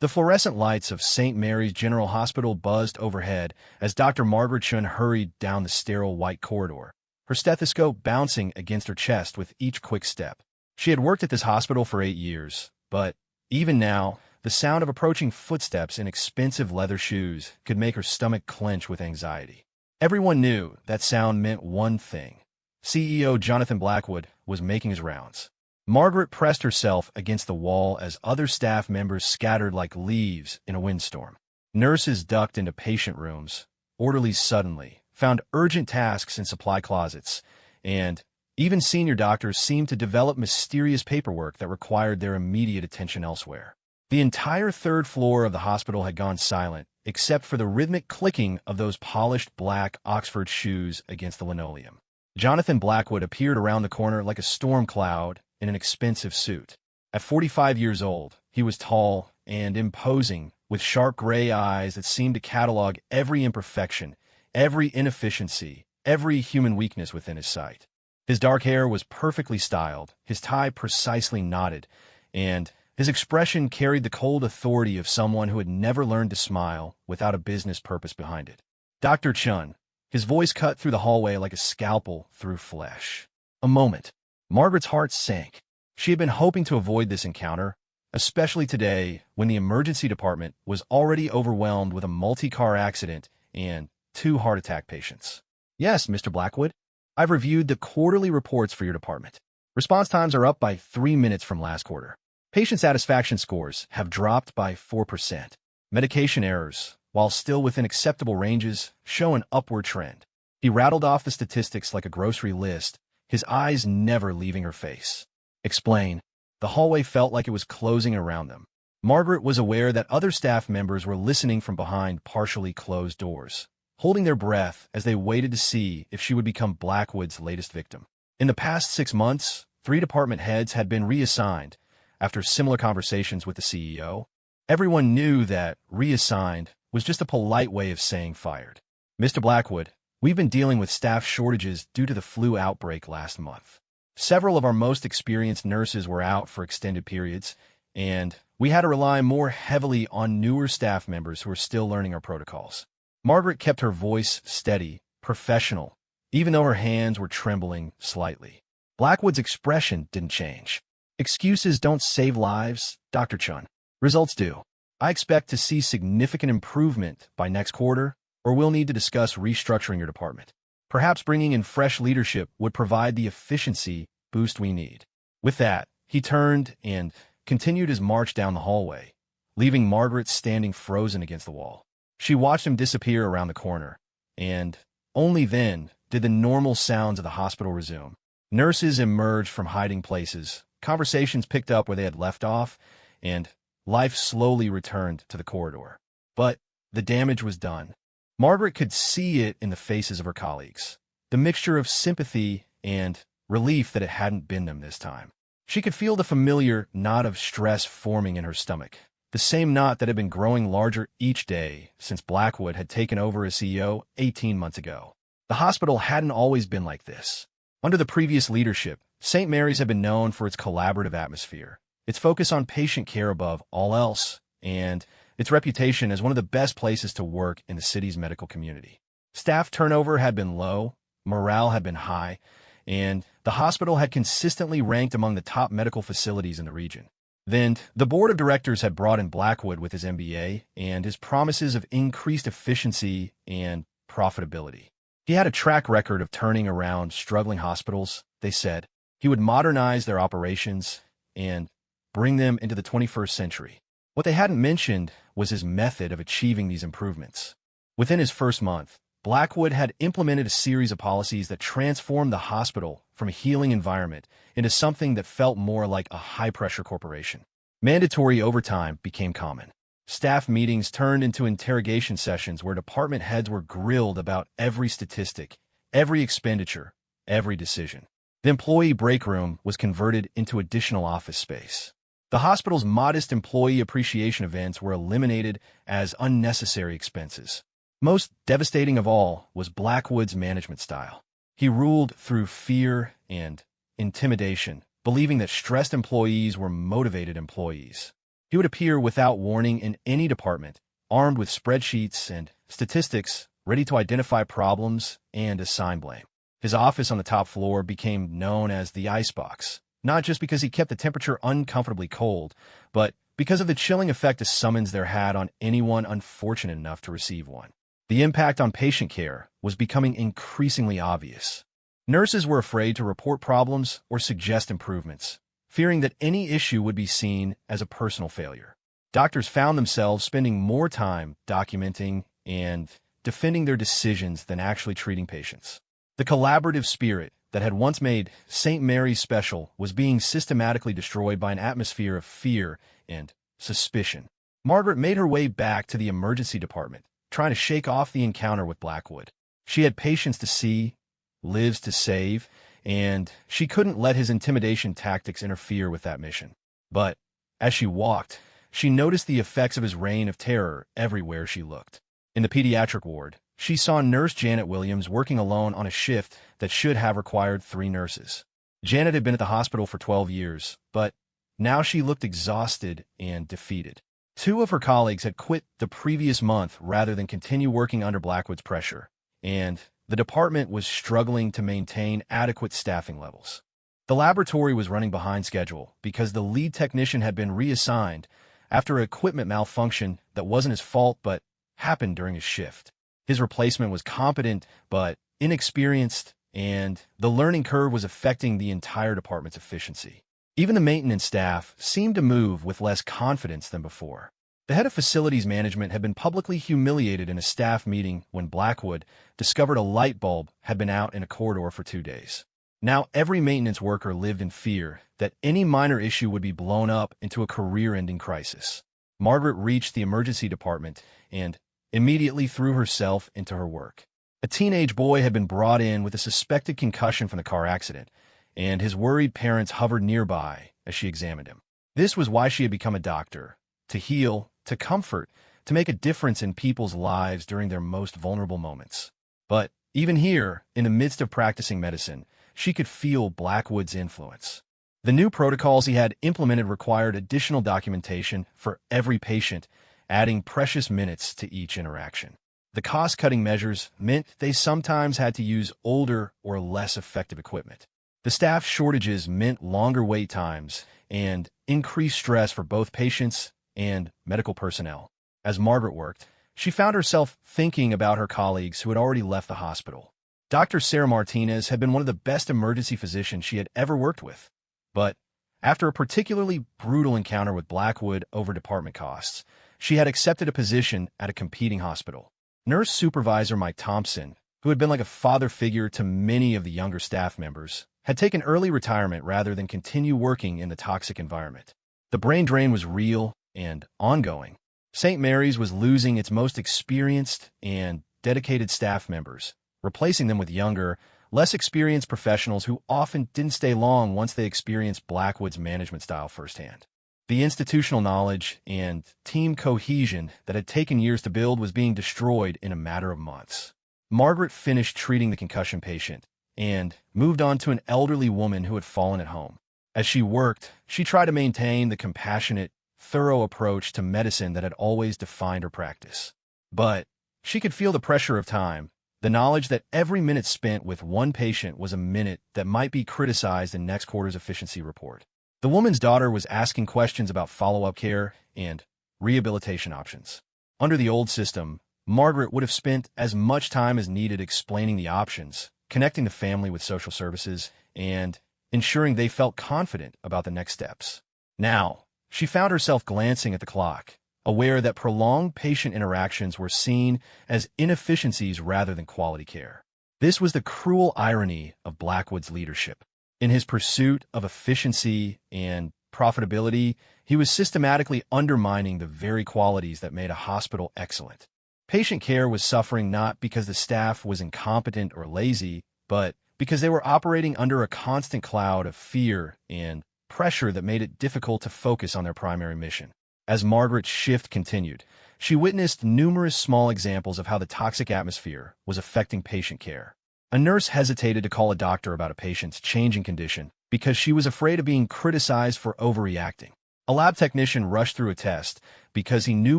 The fluorescent lights of St. Mary's General Hospital buzzed overhead as Dr. Margaret Chun hurried down the sterile white corridor, her stethoscope bouncing against her chest with each quick step. She had worked at this hospital for 8 years, but even now, the sound of approaching footsteps in expensive leather shoes could make her stomach clench with anxiety. Everyone knew that sound meant one thing. CEO Jonathan Blackwood was making his rounds. Margaret pressed herself against the wall as other staff members scattered like leaves in a windstorm. Nurses ducked into patient rooms, orderlies suddenly found urgent tasks in supply closets, and even senior doctors seemed to develop mysterious paperwork that required their immediate attention elsewhere. The entire third floor of the hospital had gone silent, except for the rhythmic clicking of those polished black Oxford shoes against the linoleum. Jonathan Blackwood appeared around the corner like a storm cloud in an expensive suit. At 45 years old, he was tall and imposing, with sharp gray eyes that seemed to catalog every imperfection, every inefficiency, every human weakness within his sight. His dark hair was perfectly styled, his tie precisely knotted, and his expression carried the cold authority of someone who had never learned to smile without a business purpose behind it. Dr. Chun, his voice cut through the hallway like a scalpel through flesh. A moment. Margaret's heart sank. She had been hoping to avoid this encounter, especially today when the emergency department was already overwhelmed with a multi-car accident and 2 heart attack patients. Yes, Mr. Blackwood. I've reviewed the quarterly reports for your department. Response times are up by 3 minutes from last quarter. Patient satisfaction scores have dropped by 4%. Medication errors, while still within acceptable ranges, show an upward trend. He rattled off the statistics like a grocery list, his eyes never leaving her face. Explain. The hallway felt like it was closing around them. Margaret was aware that other staff members were listening from behind partially closed doors, holding their breath as they waited to see if she would become Blackwood's latest victim. In the past 6 months, 3 department heads had been reassigned after similar conversations with the CEO. Everyone knew that reassigned was just a polite way of saying fired. Mr. Blackwood, we've been dealing with staff shortages due to the flu outbreak last month. Several of our most experienced nurses were out for extended periods, and we had to rely more heavily on newer staff members who are still learning our protocols. Margaret kept her voice steady, professional, even though her hands were trembling slightly. Blackwood's expression didn't change. Excuses don't save lives, Dr. Chun. Results do. I expect to see significant improvement by next quarter, or we'll need to discuss restructuring your department. Perhaps bringing in fresh leadership would provide the efficiency boost we need. With that, he turned and continued his march down the hallway, leaving Margaret standing frozen against the wall. She watched him disappear around the corner, and only then did the normal sounds of the hospital resume. Nurses emerged from hiding places, conversations picked up where they had left off, and life slowly returned to the corridor. But the damage was done. Margaret could see it in the faces of her colleagues, the mixture of sympathy and relief that it hadn't been them this time. She could feel the familiar knot of stress forming in her stomach, the same knot that had been growing larger each day since Blackwood had taken over as CEO 18 months ago. The hospital hadn't always been like this. Under the previous leadership, St. Mary's had been known for its collaborative atmosphere, its focus on patient care above all else, and its reputation as one of the best places to work in the city's medical community. Staff turnover had been low, morale had been high, and the hospital had consistently ranked among the top medical facilities in the region. Then, the board of directors had brought in Blackwood with his MBA and his promises of increased efficiency and profitability. He had a track record of turning around struggling hospitals, they said. He would modernize their operations and bring them into the 21st century. What they hadn't mentioned was his method of achieving these improvements. Within his first month, Blackwood had implemented a series of policies that transformed the hospital from a healing environment into something that felt more like a high-pressure corporation. Mandatory overtime became common. Staff meetings turned into interrogation sessions where department heads were grilled about every statistic, every expenditure, every decision. The employee break room was converted into additional office space. The hospital's modest employee appreciation events were eliminated as unnecessary expenses. Most devastating of all was Blackwood's management style. He ruled through fear and intimidation, believing that stressed employees were motivated employees. He would appear without warning in any department, armed with spreadsheets and statistics, ready to identify problems and assign blame. His office on the top floor became known as the icebox, not just because he kept the temperature uncomfortably cold, but because of the chilling effect a summons there had on anyone unfortunate enough to receive one. The impact on patient care was becoming increasingly obvious. Nurses were afraid to report problems or suggest improvements, fearing that any issue would be seen as a personal failure. Doctors found themselves spending more time documenting and defending their decisions than actually treating patients. The collaborative spirit that had once made St. Mary's special was being systematically destroyed by an atmosphere of fear and suspicion. Margaret made her way back to the emergency department, trying to shake off the encounter with Blackwood. She had patients to see, lives to save, and she couldn't let his intimidation tactics interfere with that mission. But as she walked, she noticed the effects of his reign of terror everywhere she looked. In the pediatric ward, she saw Nurse Janet Williams working alone on a shift that should have required 3 nurses. Janet had been at the hospital for 12 years, but now she looked exhausted and defeated. 2 of her colleagues had quit the previous month rather than continue working under Blackwood's pressure, and the department was struggling to maintain adequate staffing levels. The laboratory was running behind schedule because the lead technician had been reassigned after an equipment malfunction that wasn't his fault but happened during his shift. His replacement was competent but inexperienced, and the learning curve was affecting the entire department's efficiency. Even the maintenance staff seemed to move with less confidence than before. The head of facilities management had been publicly humiliated in a staff meeting when Blackwood discovered a light bulb had been out in a corridor for 2 days. Now every maintenance worker lived in fear that any minor issue would be blown up into a career-ending crisis. Margaret reached the emergency department and immediately threw herself into her work. A teenage boy had been brought in with a suspected concussion from the car accident, and his worried parents hovered nearby as she examined him. This was why she had become a doctor: to heal, to comfort, to make a difference in people's lives during their most vulnerable moments. But even here, in the midst of practicing medicine, she could feel Blackwood's influence. The new protocols he had implemented required additional documentation for every patient, adding precious minutes to each interaction. The cost-cutting measures meant they sometimes had to use older or less effective equipment. The staff shortages meant longer wait times and increased stress for both patients and medical personnel. As Margaret worked, she found herself thinking about her colleagues who had already left the hospital. Dr. Sarah Martinez had been one of the best emergency physicians she had ever worked with. But after a particularly brutal encounter with Blackwood over department costs, she had accepted a position at a competing hospital. Nurse supervisor Mike Thompson, who had been like a father figure to many of the younger staff members, had taken early retirement rather than continue working in the toxic environment. The brain drain was real and ongoing. St. Mary's was losing its most experienced and dedicated staff members, replacing them with younger, less experienced professionals who often didn't stay long once they experienced Blackwood's management style firsthand. The institutional knowledge and team cohesion that had taken years to build was being destroyed in a matter of months. Margaret finished treating the concussion patient and moved on to an elderly woman who had fallen at home. As she worked, she tried to maintain the compassionate, thorough approach to medicine that had always defined her practice. But she could feel the pressure of time, the knowledge that every minute spent with one patient was a minute that might be criticized in next quarter's efficiency report. The woman's daughter was asking questions about follow-up care and rehabilitation options. Under the old system, Margaret would have spent as much time as needed explaining the options, connecting the family with social services, and ensuring they felt confident about the next steps. Now, she found herself glancing at the clock, aware that prolonged patient interactions were seen as inefficiencies rather than quality care. This was the cruel irony of Blackwood's leadership. In his pursuit of efficiency and profitability, he was systematically undermining the very qualities that made a hospital excellent. Patient care was suffering not because the staff was incompetent or lazy, but because they were operating under a constant cloud of fear and pressure that made it difficult to focus on their primary mission. As Margaret's shift continued, she witnessed numerous small examples of how the toxic atmosphere was affecting patient care. A nurse hesitated to call a doctor about a patient's changing condition because she was afraid of being criticized for overreacting. A lab technician rushed through a test because he knew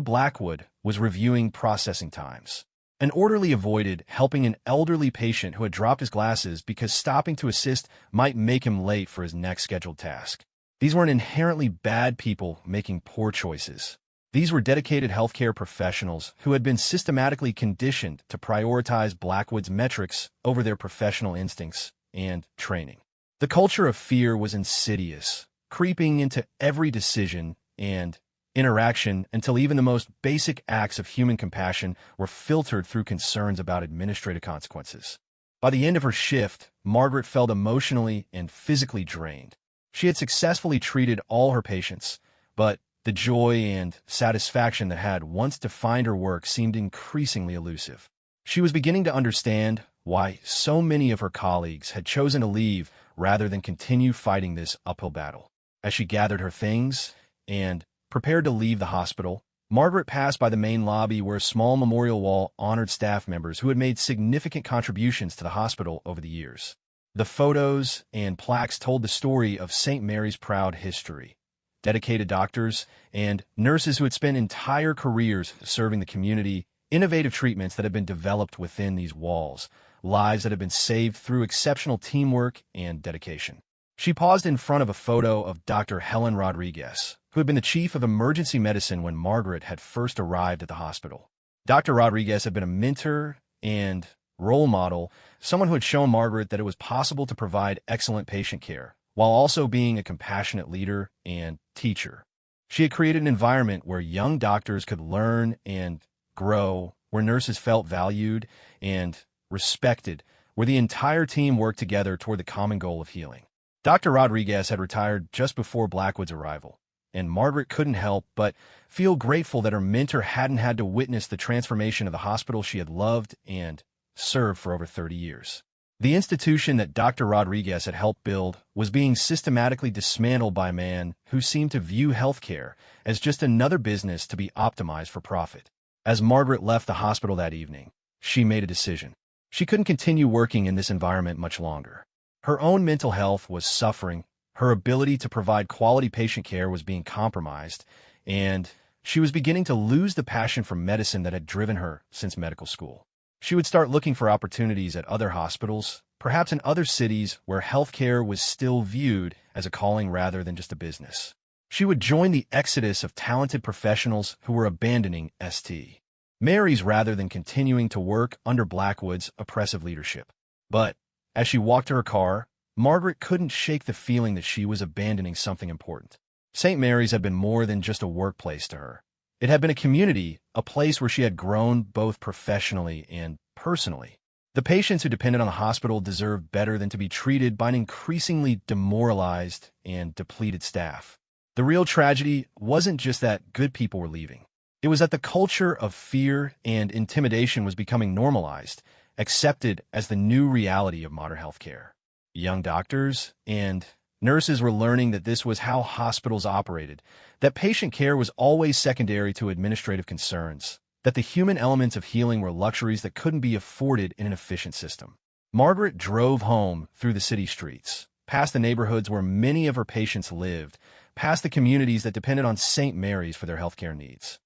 Blackwood was reviewing processing times. An orderly avoided helping an elderly patient who had dropped his glasses because stopping to assist might make him late for his next scheduled task. These weren't inherently bad people making poor choices. These were dedicated healthcare professionals who had been systematically conditioned to prioritize Blackwood's metrics over their professional instincts and training. The culture of fear was insidious, creeping into every decision and interaction until even the most basic acts of human compassion were filtered through concerns about administrative consequences. By the end of her shift, Margaret felt emotionally and physically drained. She had successfully treated all her patients, but the joy and satisfaction that had once defined her work seemed increasingly elusive. She was beginning to understand why so many of her colleagues had chosen to leave rather than continue fighting this uphill battle. As she gathered her things and prepared to leave the hospital, Margaret passed by the main lobby where a small memorial wall honored staff members who had made significant contributions to the hospital over the years. The photos and plaques told the story of St. Mary's proud history. Dedicated doctors and nurses who had spent entire careers serving the community, innovative treatments that had been developed within these walls, lives that had been saved through exceptional teamwork and dedication. She paused in front of a photo of Dr. Helen Rodriguez, who had been the chief of emergency medicine when Margaret had first arrived at the hospital. Dr. Rodriguez had been a mentor and role model, someone who had shown Margaret that it was possible to provide excellent patient care, while also being a compassionate leader and teacher. She had created an environment where young doctors could learn and grow, where nurses felt valued and respected, where the entire team worked together toward the common goal of healing. Dr. Rodriguez had retired just before Blackwood's arrival, and Margaret couldn't help but feel grateful that her mentor hadn't had to witness the transformation of the hospital she had loved and served for over 30 years. The institution that Dr. Rodriguez had helped build was being systematically dismantled by a man who seemed to view healthcare as just another business to be optimized for profit. As Margaret left the hospital that evening, she made a decision. She couldn't continue working in this environment much longer. Her own mental health was suffering, her ability to provide quality patient care was being compromised, and she was beginning to lose the passion for medicine that had driven her since medical school. She would start looking for opportunities at other hospitals, perhaps in other cities where healthcare was still viewed as a calling rather than just a business. She would join the exodus of talented professionals who were abandoning St. Mary's rather than continuing to work under Blackwood's oppressive leadership. But as she walked to her car, Margaret couldn't shake the feeling that she was abandoning something important. St. Mary's had been more than just a workplace to her. It had been a community, a place where she had grown both professionally and personally. The patients who depended on the hospital deserved better than to be treated by an increasingly demoralized and depleted staff. The real tragedy wasn't just that good people were leaving. It was that the culture of fear and intimidation was becoming normalized, accepted as the new reality of modern healthcare. Young doctors and nurses were learning that this was how hospitals operated, that patient care was always secondary to administrative concerns, that the human elements of healing were luxuries that couldn't be afforded in an efficient system. Margaret drove home through the city streets, past the neighborhoods where many of her patients lived, past the communities that depended on St. Mary's for their healthcare needs.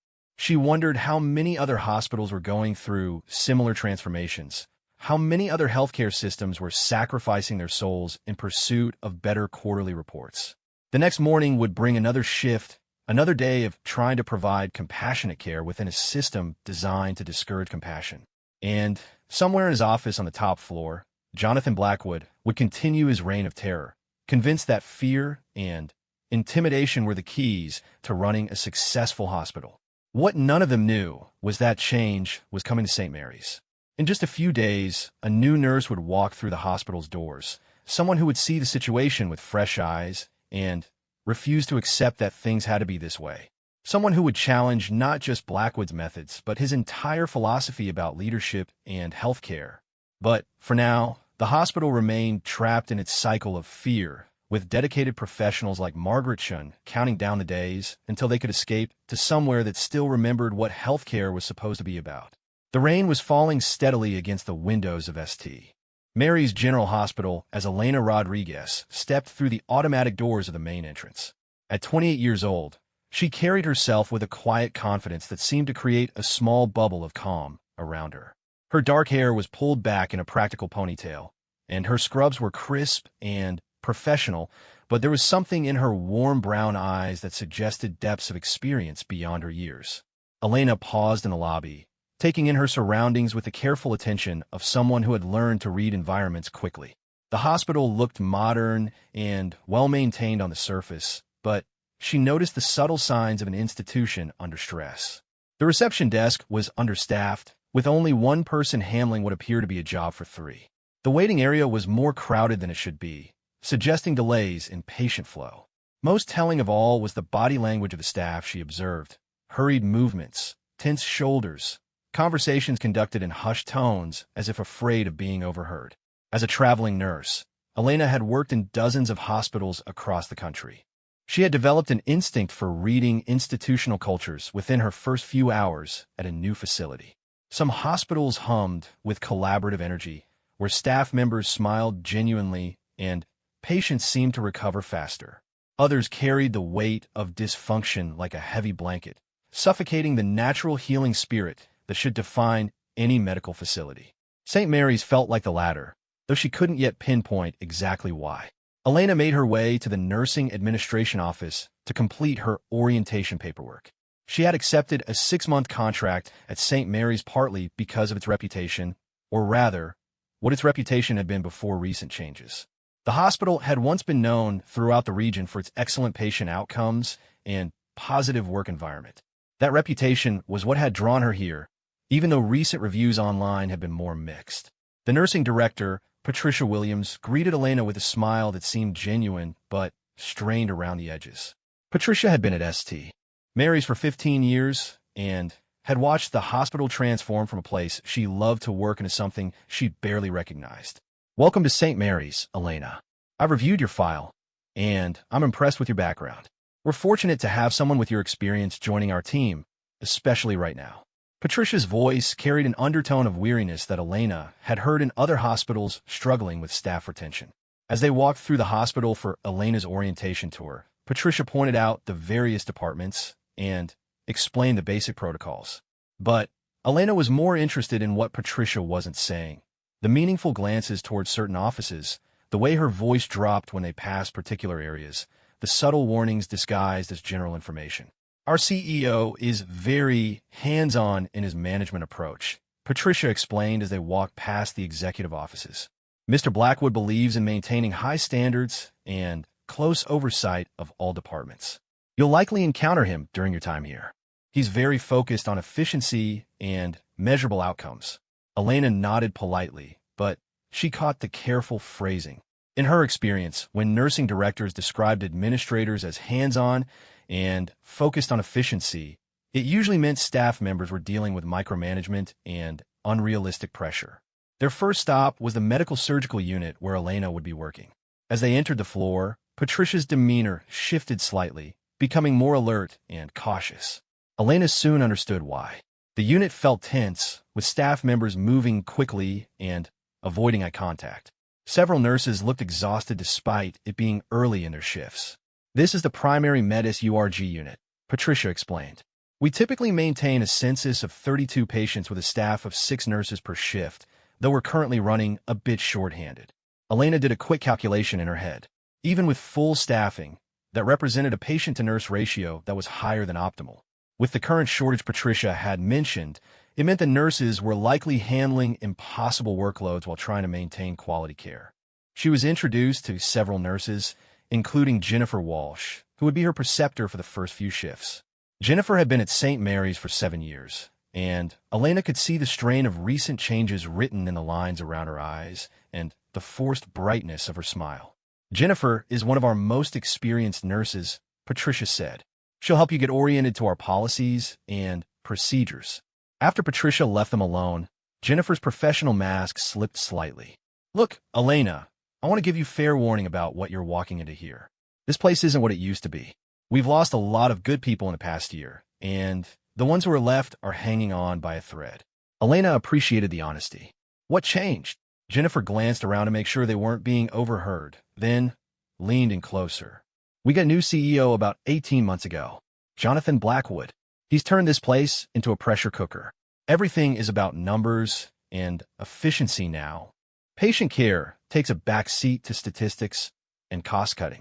She wondered how many other hospitals were going through similar transformations, how many other healthcare systems were sacrificing their souls in pursuit of better quarterly reports. The next morning would bring another shift, another day of trying to provide compassionate care within a system designed to discourage compassion. And somewhere in his office on the top floor, Jonathan Blackwood would continue his reign of terror, convinced that fear and intimidation were the keys to running a successful hospital. What none of them knew was that change was coming to St. Mary's. In just a few days, a new nurse would walk through the hospital's doors, someone who would see the situation with fresh eyes and refuse to accept that things had to be this way. Someone who would challenge not just Blackwood's methods, but his entire philosophy about leadership and healthcare. But for now, the hospital remained trapped in its cycle of fear, with dedicated professionals like Margaret Shun counting down the days until they could escape to somewhere that still remembered what healthcare was supposed to be about. The rain was falling steadily against the windows of St. Mary's General Hospital as Elena Rodriguez stepped through the automatic doors of the main entrance. At 28 years old, she carried herself with a quiet confidence that seemed to create a small bubble of calm around her. Her dark hair was pulled back in a practical ponytail, and her scrubs were crisp and professional, but there was something in her warm brown eyes that suggested depths of experience beyond her years. Elena paused in the lobby, taking in her surroundings with the careful attention of someone who had learned to read environments quickly. The hospital looked modern and well-maintained on the surface, but she noticed the subtle signs of an institution under stress. The reception desk was understaffed, with only one person handling what appeared to be a job for three. The waiting area was more crowded than it should be, suggesting delays in patient flow. Most telling of all was the body language of the staff she observed: hurried movements, tense shoulders, conversations conducted in hushed tones as if afraid of being overheard. As a traveling nurse, Elena had worked in dozens of hospitals across the country. She had developed an instinct for reading institutional cultures within her first few hours at a new facility. Some hospitals hummed with collaborative energy, where staff members smiled genuinely and patients seemed to recover faster. Others carried the weight of dysfunction like a heavy blanket, suffocating the natural healing spirit that should define any medical facility. St. Mary's felt like the latter, though she couldn't yet pinpoint exactly why. Elena made her way to the nursing administration office to complete her orientation paperwork. She had accepted a 6-month contract at St. Mary's partly because of its reputation, or rather, what its reputation had been before recent changes. The hospital had once been known throughout the region for its excellent patient outcomes and positive work environment. That reputation was what had drawn her here, even though recent reviews online had been more mixed. The nursing director, Patricia Williams, greeted Elena with a smile that seemed genuine but strained around the edges. Patricia had been at St. Mary's for 15 years and had watched the hospital transform from a place she loved to work into something she barely recognized. "Welcome to St. Mary's, Elena. I've reviewed your file, and I'm impressed with your background. We're fortunate to have someone with your experience joining our team, especially right now." Patricia's voice carried an undertone of weariness that Elena had heard in other hospitals struggling with staff retention. As they walked through the hospital for Elena's orientation tour, Patricia pointed out the various departments and explained the basic protocols. But Elena was more interested in what Patricia wasn't saying: the meaningful glances towards certain offices, the way her voice dropped when they passed particular areas, the subtle warnings disguised as general information. "Our CEO is very hands-on in his management approach," Patricia explained as they walked past the executive offices. "Mr. Blackwood believes in maintaining high standards and close oversight of all departments. You'll likely encounter him during your time here. He's very focused on efficiency and measurable outcomes." Elena nodded politely, but she caught the careful phrasing. In her experience, when nursing directors described administrators as hands-on and focused on efficiency, it usually meant staff members were dealing with micromanagement and unrealistic pressure. Their first stop was the medical surgical unit where Elena would be working. As they entered the floor, Patricia's demeanor shifted slightly, becoming more alert and cautious. Elena soon understood why. The unit felt tense, with staff members moving quickly and avoiding eye contact. Several nurses looked exhausted despite it being early in their shifts. "This is the primary Medis URG unit," Patricia explained. "We typically maintain a census of 32 patients with a staff of 6 nurses per shift, though we're currently running a bit short-handed." Elena did a quick calculation in her head. Even with full staffing, that represented a patient-to-nurse ratio that was higher than optimal. With the current shortage Patricia had mentioned, it meant the nurses were likely handling impossible workloads while trying to maintain quality care. She was introduced to several nurses, including Jennifer Walsh, who would be her preceptor for the first few shifts. Jennifer had been at St. Mary's for 7 years, and Elena could see the strain of recent changes written in the lines around her eyes and the forced brightness of her smile. "Jennifer is one of our most experienced nurses," Patricia said. "She'll help you get oriented to our policies and procedures." After Patricia left them alone, Jennifer's professional mask slipped slightly. "Look, Elena, I want to give you fair warning about what you're walking into here. This place isn't what it used to be. We've lost a lot of good people in the past year, and the ones who are left are hanging on by a thread." Elena appreciated the honesty. "What changed?" Jennifer glanced around to make sure they weren't being overheard, then leaned in closer. We got a new CEO about 18 months ago, Jonathan Blackwood. He's turned this place into a pressure cooker. Everything is about numbers and efficiency now. Patient care takes a back seat to statistics and cost-cutting.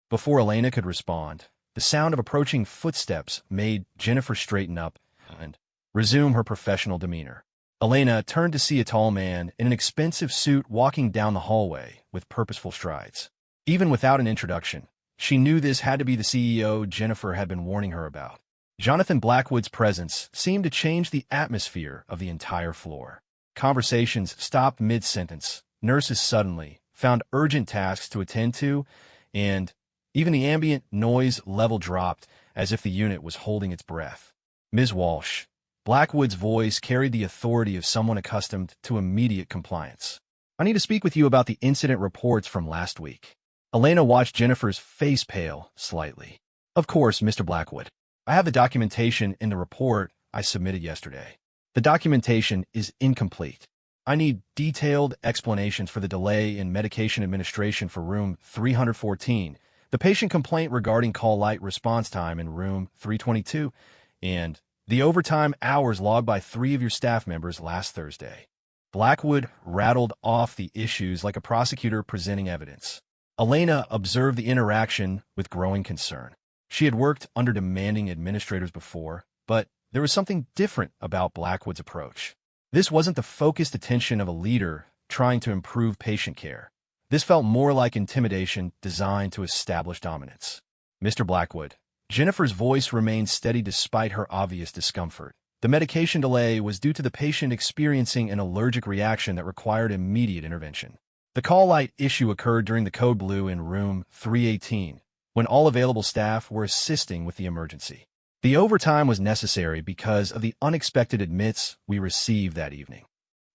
Before Elena could respond, the sound of approaching footsteps made Jennifer straighten up and resume her professional demeanor. Elena turned to see a tall man in an expensive suit walking down the hallway with purposeful strides. Even without an introduction, she knew this had to be the CEO Jennifer had been warning her about. Jonathan Blackwood's presence seemed to change the atmosphere of the entire floor. Conversations stopped mid-sentence. Nurses suddenly found urgent tasks to attend to, and even the ambient noise level dropped as if the unit was holding its breath. Ms. Walsh. Blackwood's voice carried the authority of someone accustomed to immediate compliance. I need to speak with you about the incident reports from last week. Elena watched Jennifer's face pale slightly. Of course, Mr. Blackwood. I have the documentation in the report I submitted yesterday. The documentation is incomplete. I need detailed explanations for the delay in medication administration for room 314, the patient complaint regarding call light response time in room 322, and the overtime hours logged by 3 of your staff members last Thursday. Blackwood rattled off the issues like a prosecutor presenting evidence. Elena observed the interaction with growing concern. She had worked under demanding administrators before, but there was something different about Blackwood's approach. This wasn't the focused attention of a leader trying to improve patient care. This felt more like intimidation designed to establish dominance. Mr. Blackwood. Jennifer's voice remained steady despite her obvious discomfort. The medication delay was due to the patient experiencing an allergic reaction that required immediate intervention. The call light issue occurred during the code blue in room 318, when all available staff were assisting with the emergency. The overtime was necessary because of the unexpected admits we received that evening.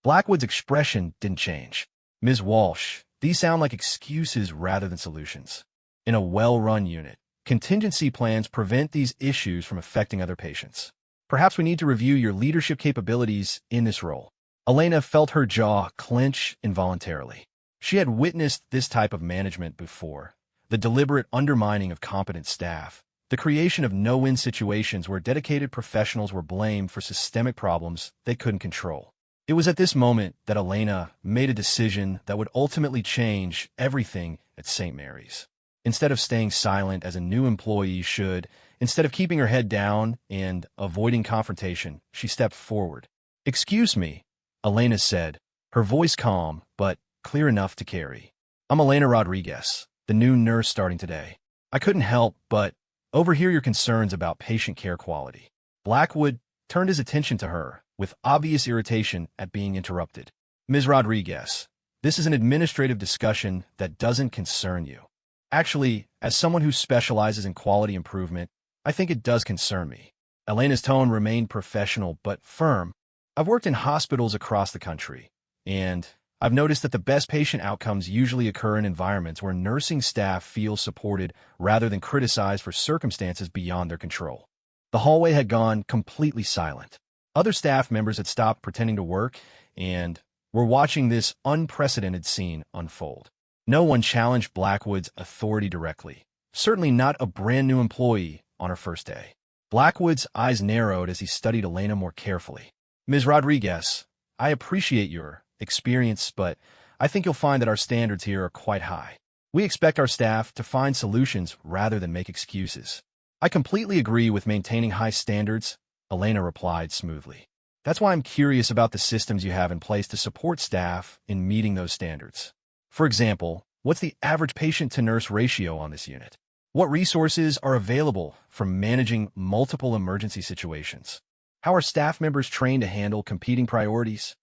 Blackwood's expression didn't change. Ms. Walsh, these sound like excuses rather than solutions. In a well-run unit, contingency plans prevent these issues from affecting other patients. Perhaps we need to review your leadership capabilities in this role. Elena felt her jaw clench involuntarily. She had witnessed this type of management before. The deliberate undermining of competent staff, the creation of no-win situations where dedicated professionals were blamed for systemic problems they couldn't control. It was at this moment that Elena made a decision that would ultimately change everything at St. Mary's. Instead of staying silent as a new employee should, instead of keeping her head down and avoiding confrontation, she stepped forward. "Excuse me," Elena said, her voice calm but clear enough to carry. "I'm Elena Rodriguez, the new nurse starting today. I couldn't help but overhear your concerns about patient care quality." Blackwood turned his attention to her with obvious irritation at being interrupted. "Ms. Rodriguez, this is an administrative discussion that doesn't concern you. Actually, as someone who specializes in quality improvement, I think it does concern me." Elena's tone remained professional but firm. "I've worked in hospitals across the country, and I've noticed that the best patient outcomes usually occur in environments where nursing staff feel supported rather than criticized for circumstances beyond their control." The hallway had gone completely silent. Other staff members had stopped pretending to work and were watching this unprecedented scene unfold. No one challenged Blackwood's authority directly, certainly not a brand new employee on her first day. Blackwood's eyes narrowed as he studied Elena more carefully. "Ms. Rodriguez, I appreciate your experience, but I think you'll find that our standards here are quite high. We expect our staff to find solutions rather than make excuses." "I completely agree with maintaining high standards," Elena replied smoothly. "That's why I'm curious about the systems you have in place to support staff in meeting those standards. For example, what's the average patient-to-nurse ratio on this unit? What resources are available for managing multiple emergency situations? How are staff members trained to handle competing priorities?"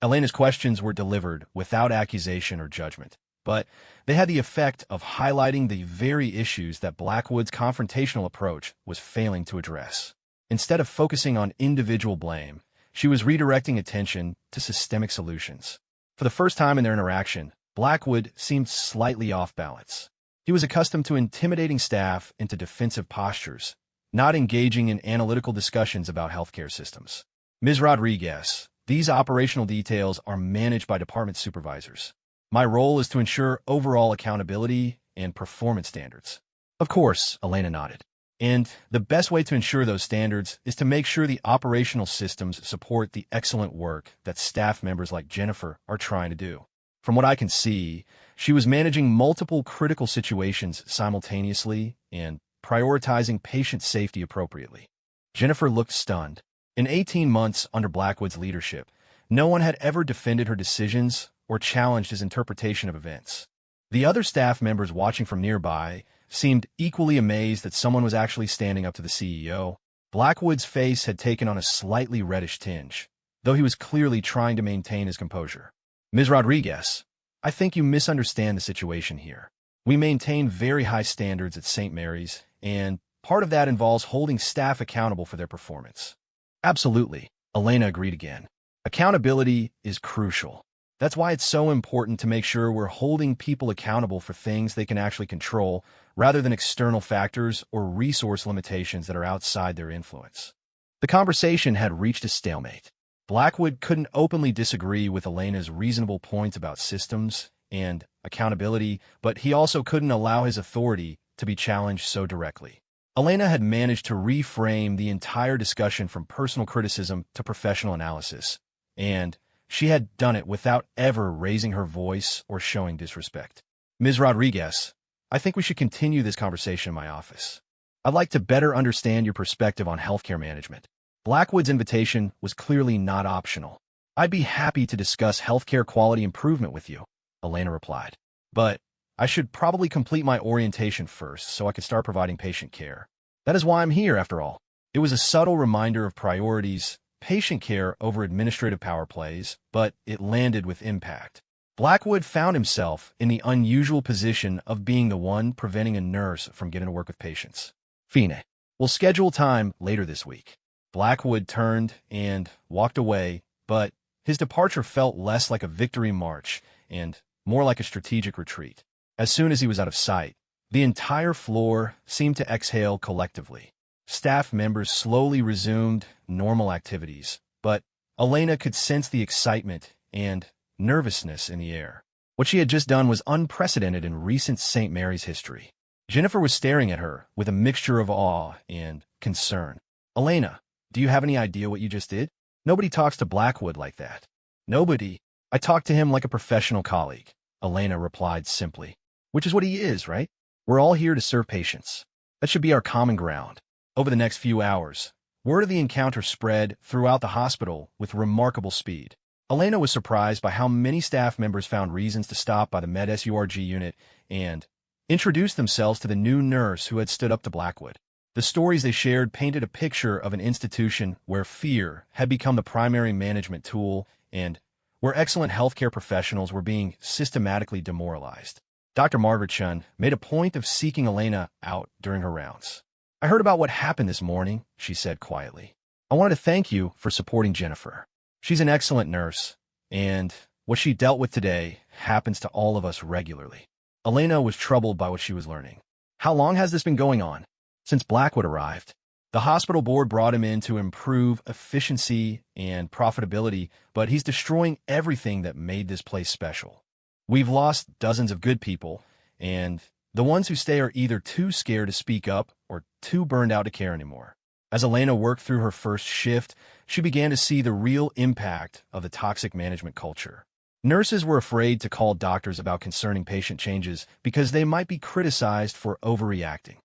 Elena's questions were delivered without accusation or judgment, but they had the effect of highlighting the very issues that Blackwood's confrontational approach was failing to address. Instead of focusing on individual blame, she was redirecting attention to systemic solutions. For the first time in their interaction, Blackwood seemed slightly off balance. He was accustomed to intimidating staff into defensive postures, not engaging in analytical discussions about healthcare systems. "Ms. Rodriguez, these operational details are managed by department supervisors. My role is to ensure overall accountability and performance standards. Of course, Elena nodded. And the best way to ensure those standards is to make sure the operational systems support the excellent work that staff members like Jennifer are trying to do. From what I can see, she was managing multiple critical situations simultaneously and prioritizing patient safety appropriately. Jennifer looked stunned. In 18 months under Blackwood's leadership, no one had ever defended her decisions or challenged his interpretation of events. The other staff members watching from nearby seemed equally amazed that someone was actually standing up to the CEO. Blackwood's face had taken on a slightly reddish tinge, though he was clearly trying to maintain his composure. Ms. Rodriguez, I think you misunderstand the situation here. We maintain very high standards at St. Mary's, and part of that involves holding staff accountable for their performance. Absolutely, Elena agreed again. Accountability is crucial. That's why it's so important to make sure we're holding people accountable for things they can actually control, rather than external factors or resource limitations that are outside their influence. The conversation had reached a stalemate. Blackwood couldn't openly disagree with Elena's reasonable points about systems and accountability, but he also couldn't allow his authority to be challenged so directly. Elena had managed to reframe the entire discussion from personal criticism to professional analysis, and she had done it without ever raising her voice or showing disrespect. Ms. Rodriguez, I think we should continue this conversation in my office. I'd like to better understand your perspective on healthcare management. Blackwood's invitation was clearly not optional. I'd be happy to discuss healthcare quality improvement with you, Elena replied. But I should probably complete my orientation first so I can start providing patient care. That is why I'm here, after all. It was a subtle reminder of priorities, patient care over administrative power plays, but it landed with impact. Blackwood found himself in the unusual position of being the one preventing a nurse from getting to work with patients. Fine. We'll schedule time later this week. Blackwood turned and walked away, but his departure felt less like a victory march and more like a strategic retreat. As soon as he was out of sight, the entire floor seemed to exhale collectively. Staff members slowly resumed normal activities, but Elena could sense the excitement and nervousness in the air. What she had just done was unprecedented in recent St. Mary's history. Jennifer was staring at her with a mixture of awe and concern. Elena, do you have any idea what you just did? Nobody talks to Blackwood like that. Nobody. I talked to him like a professional colleague, Elena replied simply. Which is what he is, right? We're all here to serve patients. That should be our common ground. Over the next few hours, word of the encounter spread throughout the hospital with remarkable speed. Elena was surprised by how many staff members found reasons to stop by the Med-Surg unit and introduce themselves to the new nurse who had stood up to Blackwood. The stories they shared painted a picture of an institution where fear had become the primary management tool and where excellent healthcare professionals were being systematically demoralized. Dr. Margaret Chun made a point of seeking Elena out during her rounds. I heard about what happened this morning, she said quietly. I wanted to thank you for supporting Jennifer. She's an excellent nurse, and what she dealt with today happens to all of us regularly. Elena was troubled by what she was learning. How long has this been going on? Since Blackwood arrived. The hospital board brought him in to improve efficiency and profitability, but he's destroying everything that made this place special. We've lost dozens of good people, and the ones who stay are either too scared to speak up or too burned out to care anymore. As Elena worked through her first shift, she began to see the real impact of the toxic management culture. Nurses were afraid to call doctors about concerning patient changes because they might be criticized for overreacting.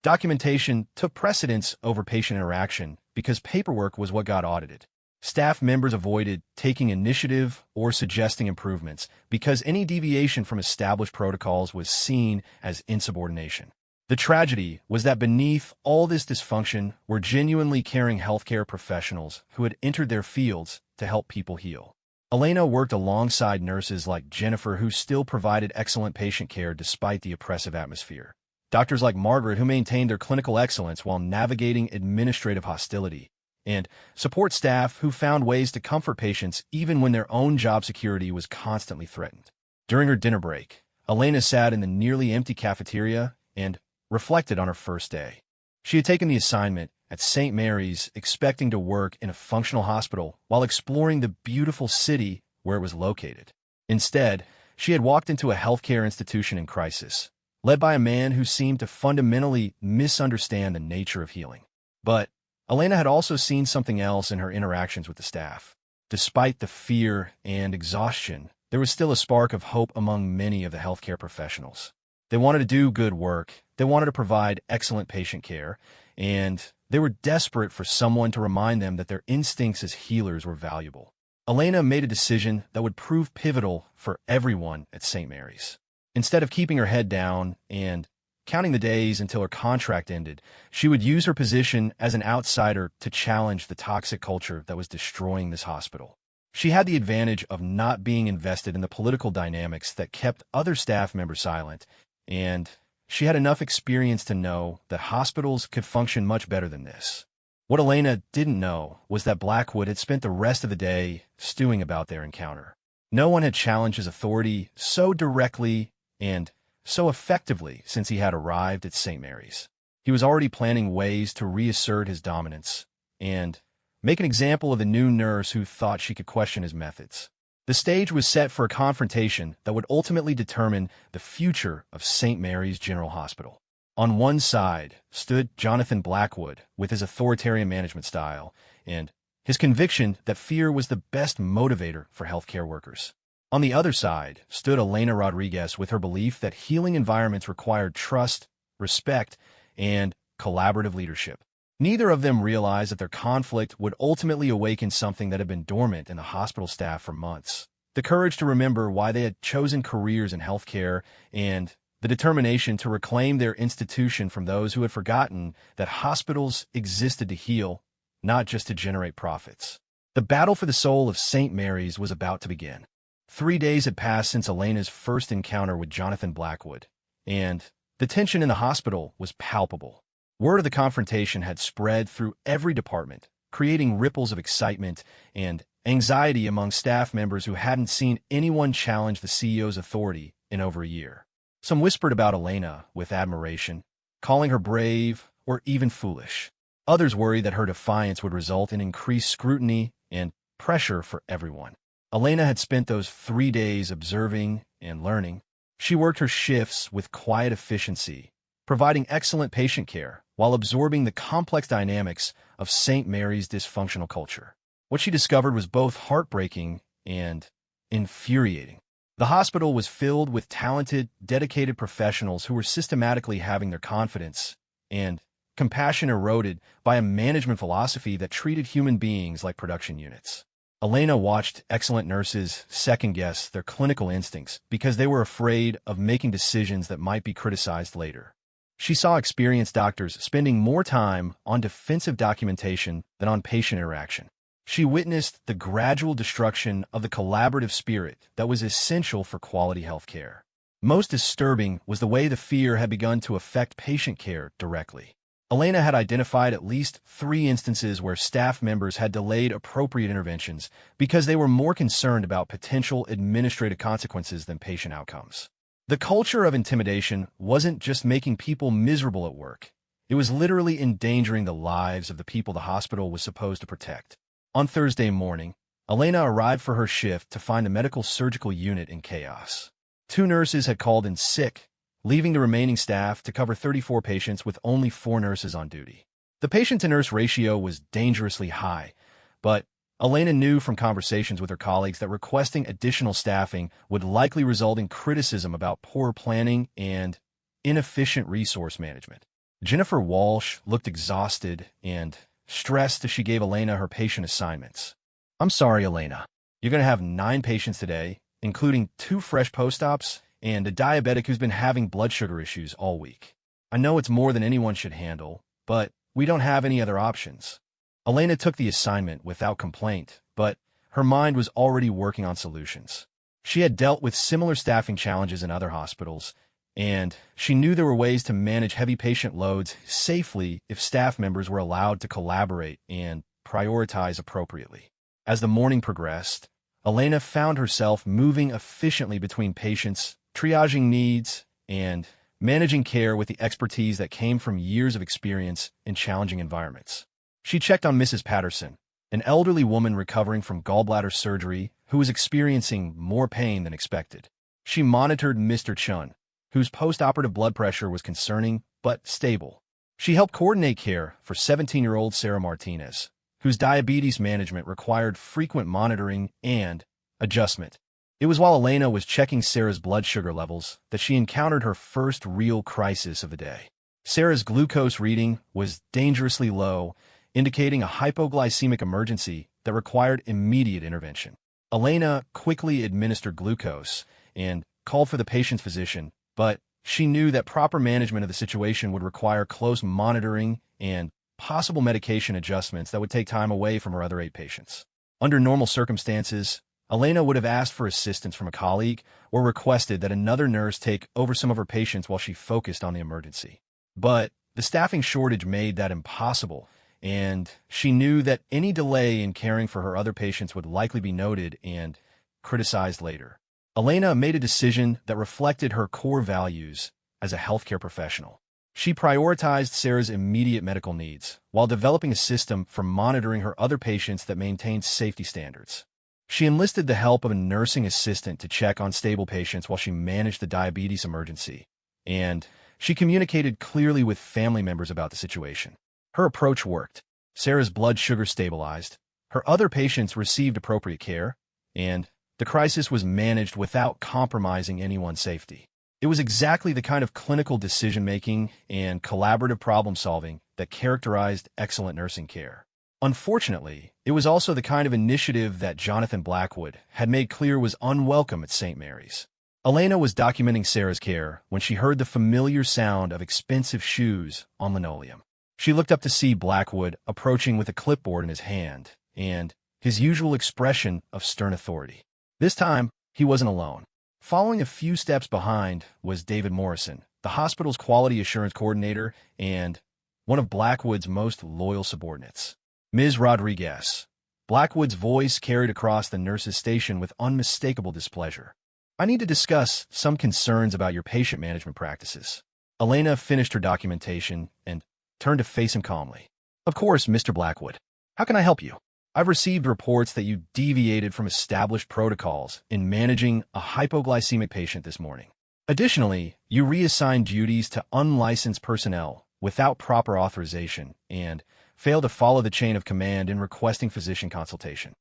Documentation took precedence over patient interaction because paperwork was what got audited. Staff members avoided taking initiative or suggesting improvements because any deviation from established protocols was seen as insubordination. The tragedy was that beneath all this dysfunction were genuinely caring healthcare professionals who had entered their fields to help people heal. Elena worked alongside nurses like Jennifer who still provided excellent patient care despite the oppressive atmosphere. Doctors like Margaret who maintained their clinical excellence while navigating administrative hostility. And support staff who found ways to comfort patients even when their own job security was constantly threatened. During her dinner break, Elena sat in the nearly empty cafeteria and reflected on her first day. She had taken the assignment at St. Mary's expecting to work in a functional hospital while exploring the beautiful city where it was located. Instead, she had walked into a healthcare institution in crisis, led by a man who seemed to fundamentally misunderstand the nature of healing. But Elena had also seen something else in her interactions with the staff. Despite the fear and exhaustion, there was still a spark of hope among many of the healthcare professionals. They wanted to do good work, they wanted to provide excellent patient care, and they were desperate for someone to remind them that their instincts as healers were valuable. Elena made a decision that would prove pivotal for everyone at St. Mary's. Instead of keeping her head down and counting the days until her contract ended, she would use her position as an outsider to challenge the toxic culture that was destroying this hospital. She had the advantage of not being invested in the political dynamics that kept other staff members silent, and she had enough experience to know that hospitals could function much better than this. What Elena didn't know was that Blackwood had spent the rest of the day stewing about their encounter. No one had challenged his authority so directly and so effectively since he had arrived at St. Mary's. He was already planning ways to reassert his dominance and make an example of the new nurse who thought she could question his methods. The stage was set for a confrontation that would ultimately determine the future of St. Mary's General Hospital. On one side stood Jonathan Blackwood with his authoritarian management style and his conviction that fear was the best motivator for healthcare workers. On the other side stood Elena Rodriguez with her belief that healing environments required trust, respect, and collaborative leadership. Neither of them realized that their conflict would ultimately awaken something that had been dormant in the hospital staff for months: the courage to remember why they had chosen careers in healthcare and the determination to reclaim their institution from those who had forgotten that hospitals existed to heal, not just to generate profits. The battle for the soul of St. Mary's was about to begin. 3 days had passed since Elena's first encounter with Jonathan Blackwood, and the tension in the hospital was palpable. Word of the confrontation had spread through every department, creating ripples of excitement and anxiety among staff members who hadn't seen anyone challenge the CEO's authority in over a year. Some whispered about Elena with admiration, calling her brave or even foolish. Others worried that her defiance would result in increased scrutiny and pressure for everyone. Elena had spent those 3 days observing and learning. She worked her shifts with quiet efficiency, providing excellent patient care while absorbing the complex dynamics of St. Mary's dysfunctional culture. What she discovered was both heartbreaking and infuriating. The hospital was filled with talented, dedicated professionals who were systematically having their confidence and compassion eroded by a management philosophy that treated human beings like production units. Elena watched excellent nurses second-guess their clinical instincts because they were afraid of making decisions that might be criticized later. She saw experienced doctors spending more time on defensive documentation than on patient interaction. She witnessed the gradual destruction of the collaborative spirit that was essential for quality health care. Most disturbing was the way the fear had begun to affect patient care directly. Elena had identified at least 3 instances where staff members had delayed appropriate interventions because they were more concerned about potential administrative consequences than patient outcomes. The culture of intimidation wasn't just making people miserable at work. It was literally endangering the lives of the people the hospital was supposed to protect. On Thursday morning, Elena arrived for her shift to find the medical surgical unit in chaos. 2 nurses had called in sick, leaving the remaining staff to cover 34 patients with only 4 nurses on duty. The patient-to-nurse ratio was dangerously high, but Elena knew from conversations with her colleagues that requesting additional staffing would likely result in criticism about poor planning and inefficient resource management. Jennifer Walsh looked exhausted and stressed as she gave Elena her patient assignments. "I'm sorry, Elena. You're going to have 9 patients today, including 2 fresh post-ops and a diabetic who's been having blood sugar issues all week. I know it's more than anyone should handle, but we don't have any other options." Elena took the assignment without complaint, but her mind was already working on solutions. She had dealt with similar staffing challenges in other hospitals, and she knew there were ways to manage heavy patient loads safely if staff members were allowed to collaborate and prioritize appropriately. As the morning progressed, Elena found herself moving efficiently between patients, triaging needs, and managing care with the expertise that came from years of experience in challenging environments. She checked on Mrs. Patterson, an elderly woman recovering from gallbladder surgery who was experiencing more pain than expected. She monitored Mr. Chun, whose post-operative blood pressure was concerning but stable. She helped coordinate care for 17-year-old Sarah Martinez, whose diabetes management required frequent monitoring and adjustment. It was while Elena was checking Sarah's blood sugar levels that she encountered her first real crisis of the day. Sarah's glucose reading was dangerously low, indicating a hypoglycemic emergency that required immediate intervention. Elena quickly administered glucose and called for the patient's physician, but she knew that proper management of the situation would require close monitoring and possible medication adjustments that would take time away from her other 8 patients. Under normal circumstances, Elena would have asked for assistance from a colleague or requested that another nurse take over some of her patients while she focused on the emergency. But the staffing shortage made that impossible, and she knew that any delay in caring for her other patients would likely be noted and criticized later. Elena made a decision that reflected her core values as a healthcare professional. She prioritized Sarah's immediate medical needs while developing a system for monitoring her other patients that maintained safety standards. She enlisted the help of a nursing assistant to check on stable patients while she managed the diabetes emergency, and she communicated clearly with family members about the situation. Her approach worked. Sarah's blood sugar stabilized, her other patients received appropriate care, and the crisis was managed without compromising anyone's safety. It was exactly the kind of clinical decision-making and collaborative problem-solving that characterized excellent nursing care. Unfortunately, it was also the kind of initiative that Jonathan Blackwood had made clear was unwelcome at St. Mary's. Elena was documenting Sarah's care when she heard the familiar sound of expensive shoes on linoleum. She looked up to see Blackwood approaching with a clipboard in his hand and his usual expression of stern authority. This time, he wasn't alone. Following a few steps behind was David Morrison, the hospital's quality assurance coordinator and one of Blackwood's most loyal subordinates. Ms. Rodriguez. Blackwood's voice carried across the nurse's station with unmistakable displeasure. I need to discuss some concerns about your patient management practices. Elena finished her documentation and turned to face him calmly. Of course, Mr. Blackwood. How can I help you? I've received reports that you deviated from established protocols in managing a hypoglycemic patient this morning. Additionally, you reassigned duties to unlicensed personnel without proper authorization and failed to follow the chain of command in requesting physician consultation.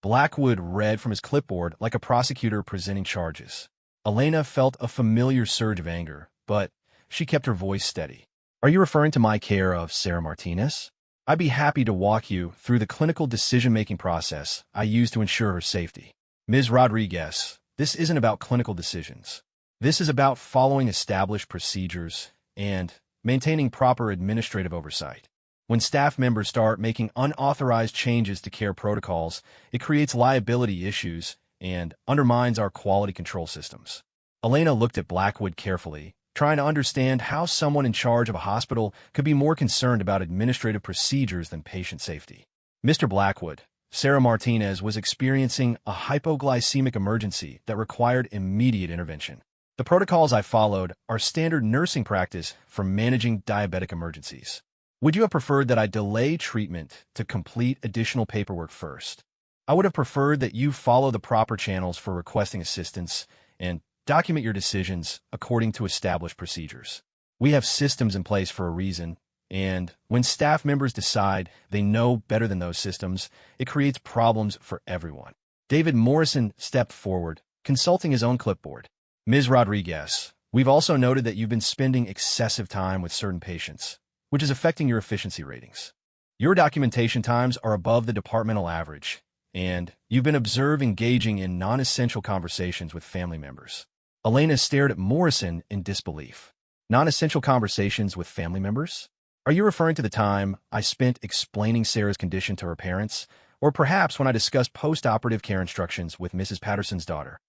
Blackwood read from his clipboard like a prosecutor presenting charges. Elena felt a familiar surge of anger, but she kept her voice steady. Are you referring to my care of Sarah Martinez? I'd be happy to walk you through the clinical decision-making process I use to ensure her safety. Ms. Rodriguez, this isn't about clinical decisions. This is about following established procedures and maintaining proper administrative oversight. When staff members start making unauthorized changes to care protocols, it creates liability issues and undermines our quality control systems. Elena looked at Blackwood carefully, trying to understand how someone in charge of a hospital could be more concerned about administrative procedures than patient safety. Mr. Blackwood, Sarah Martinez was experiencing a hypoglycemic emergency that required immediate intervention. The protocols I followed are standard nursing practice for managing diabetic emergencies. Would you have preferred that I delay treatment to complete additional paperwork first? I would have preferred that you follow the proper channels for requesting assistance and document your decisions according to established procedures. We have systems in place for a reason, and when staff members decide they know better than those systems, it creates problems for everyone. David Morrison stepped forward, consulting his own clipboard. Ms. Rodriguez, we've also noted that you've been spending excessive time with certain patients, which is affecting your efficiency ratings. Your documentation times are above the departmental average, and you've been observed engaging in non-essential conversations with family members. Elena stared at Morrison in disbelief. Non-essential conversations with family members? Are you referring to the time I spent explaining Sarah's condition to her parents, or perhaps when I discussed post-operative care instructions with Mrs. Patterson's daughter?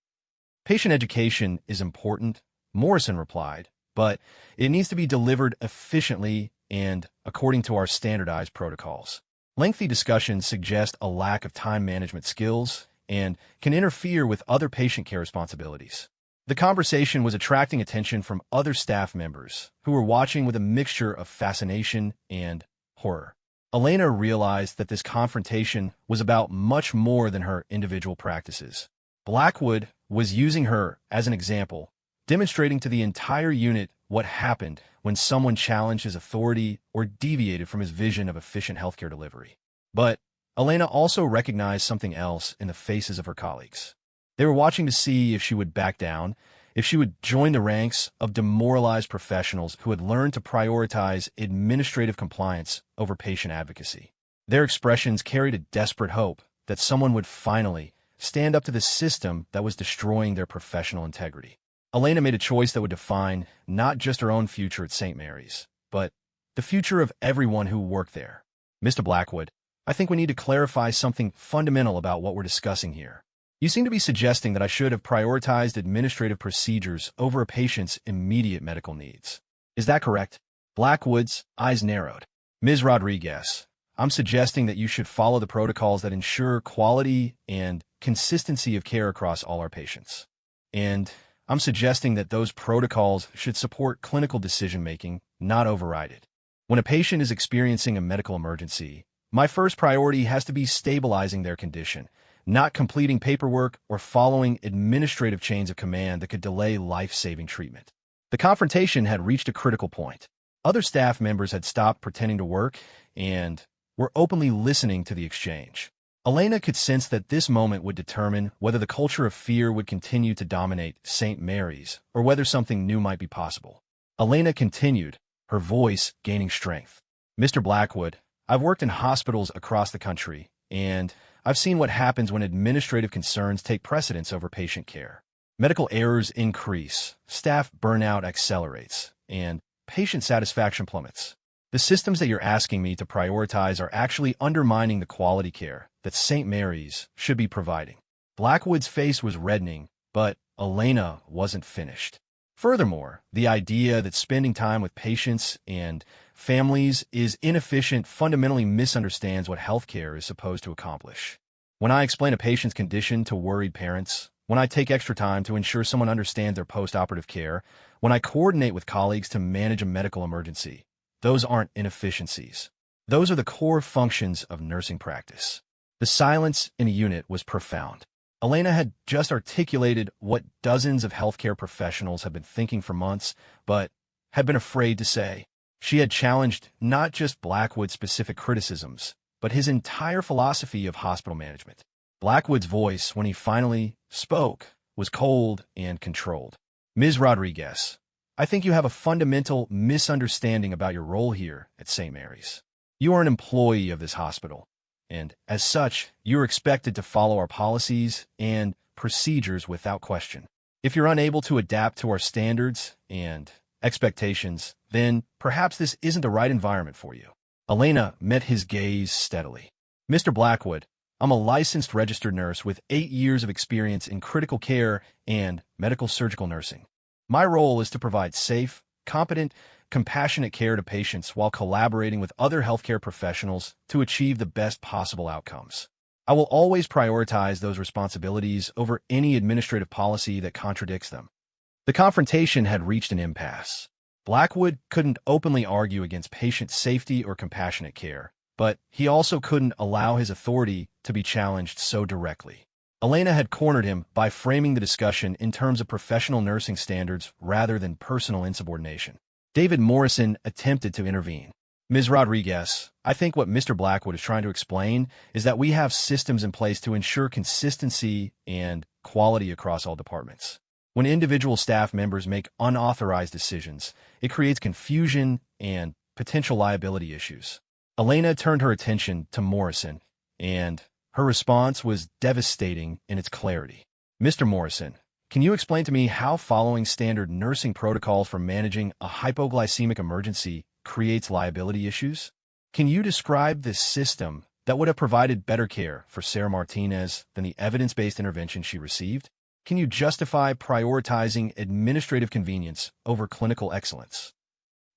Patient education is important, Morrison replied, but it needs to be delivered efficiently and according to our standardized protocols. Lengthy discussions suggest a lack of time management skills and can interfere with other patient care responsibilities. The conversation was attracting attention from other staff members who were watching with a mixture of fascination and horror. Elena realized that this confrontation was about much more than her individual practices. Blackwood was using her as an example, demonstrating to the entire unit what happened when someone challenged his authority or deviated from his vision of efficient healthcare delivery. But Elena also recognized something else in the faces of her colleagues. They were watching to see if she would back down, if she would join the ranks of demoralized professionals who had learned to prioritize administrative compliance over patient advocacy. Their expressions carried a desperate hope that someone would finally stand up to the system that was destroying their professional integrity. Elena made a choice that would define not just her own future at St. Mary's, but the future of everyone who worked there. Mr. Blackwood, I think we need to clarify something fundamental about what we're discussing here. You seem to be suggesting that I should have prioritized administrative procedures over a patient's immediate medical needs. Is that correct? Blackwood's eyes narrowed. Ms. Rodriguez, I'm suggesting that you should follow the protocols that ensure quality and consistency of care across all our patients. And I'm suggesting that those protocols should support clinical decision-making, not override it. When a patient is experiencing a medical emergency, my first priority has to be stabilizing their condition, not completing paperwork or following administrative chains of command that could delay life-saving treatment. The confrontation had reached a critical point. Other staff members had stopped pretending to work and were openly listening to the exchange. Elena could sense that this moment would determine whether the culture of fear would continue to dominate St. Mary's or whether something new might be possible. Elena continued, her voice gaining strength. Mr. Blackwood, I've worked in hospitals across the country, and I've seen what happens when administrative concerns take precedence over patient care. Medical errors increase, staff burnout accelerates, and patient satisfaction plummets. The systems that you're asking me to prioritize are actually undermining the quality care that St. Mary's should be providing. Blackwood's face was reddening, but Elena wasn't finished. Furthermore, the idea that spending time with patients and families is inefficient fundamentally misunderstands what healthcare is supposed to accomplish. When I explain a patient's condition to worried parents, when I take extra time to ensure someone understands their post-operative care, when I coordinate with colleagues to manage a medical emergency, those aren't inefficiencies. Those are the core functions of nursing practice. The silence in a unit was profound. Elena had just articulated what dozens of healthcare professionals had been thinking for months, but had been afraid to say. She had challenged not just Blackwood's specific criticisms, but his entire philosophy of hospital management. Blackwood's voice, when he finally spoke, was cold and controlled. Ms. Rodriguez, I think you have a fundamental misunderstanding about your role here at St. Mary's. You are an employee of this hospital, and as such, you are expected to follow our policies and procedures without question. If you're unable to adapt to our standards and expectations, then perhaps this isn't the right environment for you. Elena met his gaze steadily. Mr. Blackwood, I'm a licensed registered nurse with 8 years of experience in critical care and medical surgical nursing. My role is to provide safe, competent, compassionate care to patients while collaborating with other healthcare professionals to achieve the best possible outcomes. I will always prioritize those responsibilities over any administrative policy that contradicts them. The confrontation had reached an impasse. Blackwood couldn't openly argue against patient safety or compassionate care, but he also couldn't allow his authority to be challenged so directly. Elena had cornered him by framing the discussion in terms of professional nursing standards rather than personal insubordination. David Morrison attempted to intervene. Ms. Rodriguez, I think what Mr. Blackwood is trying to explain is that we have systems in place to ensure consistency and quality across all departments. When individual staff members make unauthorized decisions, it creates confusion and potential liability issues. Elena turned her attention to Morrison, and her response was devastating in its clarity. Mr. Morrison, can you explain to me how following standard nursing protocols for managing a hypoglycemic emergency creates liability issues? Can you describe the system that would have provided better care for Sarah Martinez than the evidence-based intervention she received? Can you justify prioritizing administrative convenience over clinical excellence?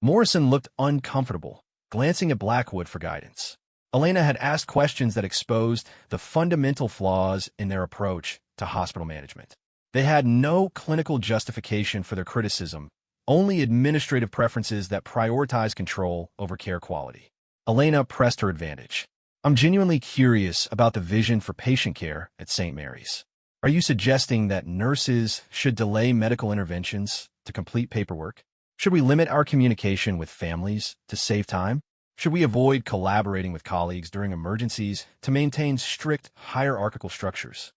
Morrison looked uncomfortable, glancing at Blackwood for guidance. Elena had asked questions that exposed the fundamental flaws in their approach to hospital management. They had no clinical justification for their criticism, only administrative preferences that prioritize control over care quality. Elena pressed her advantage. I'm genuinely curious about the vision for patient care at St. Mary's. Are you suggesting that nurses should delay medical interventions to complete paperwork? Should we limit our communication with families to save time? Should we avoid collaborating with colleagues during emergencies to maintain strict hierarchical structures?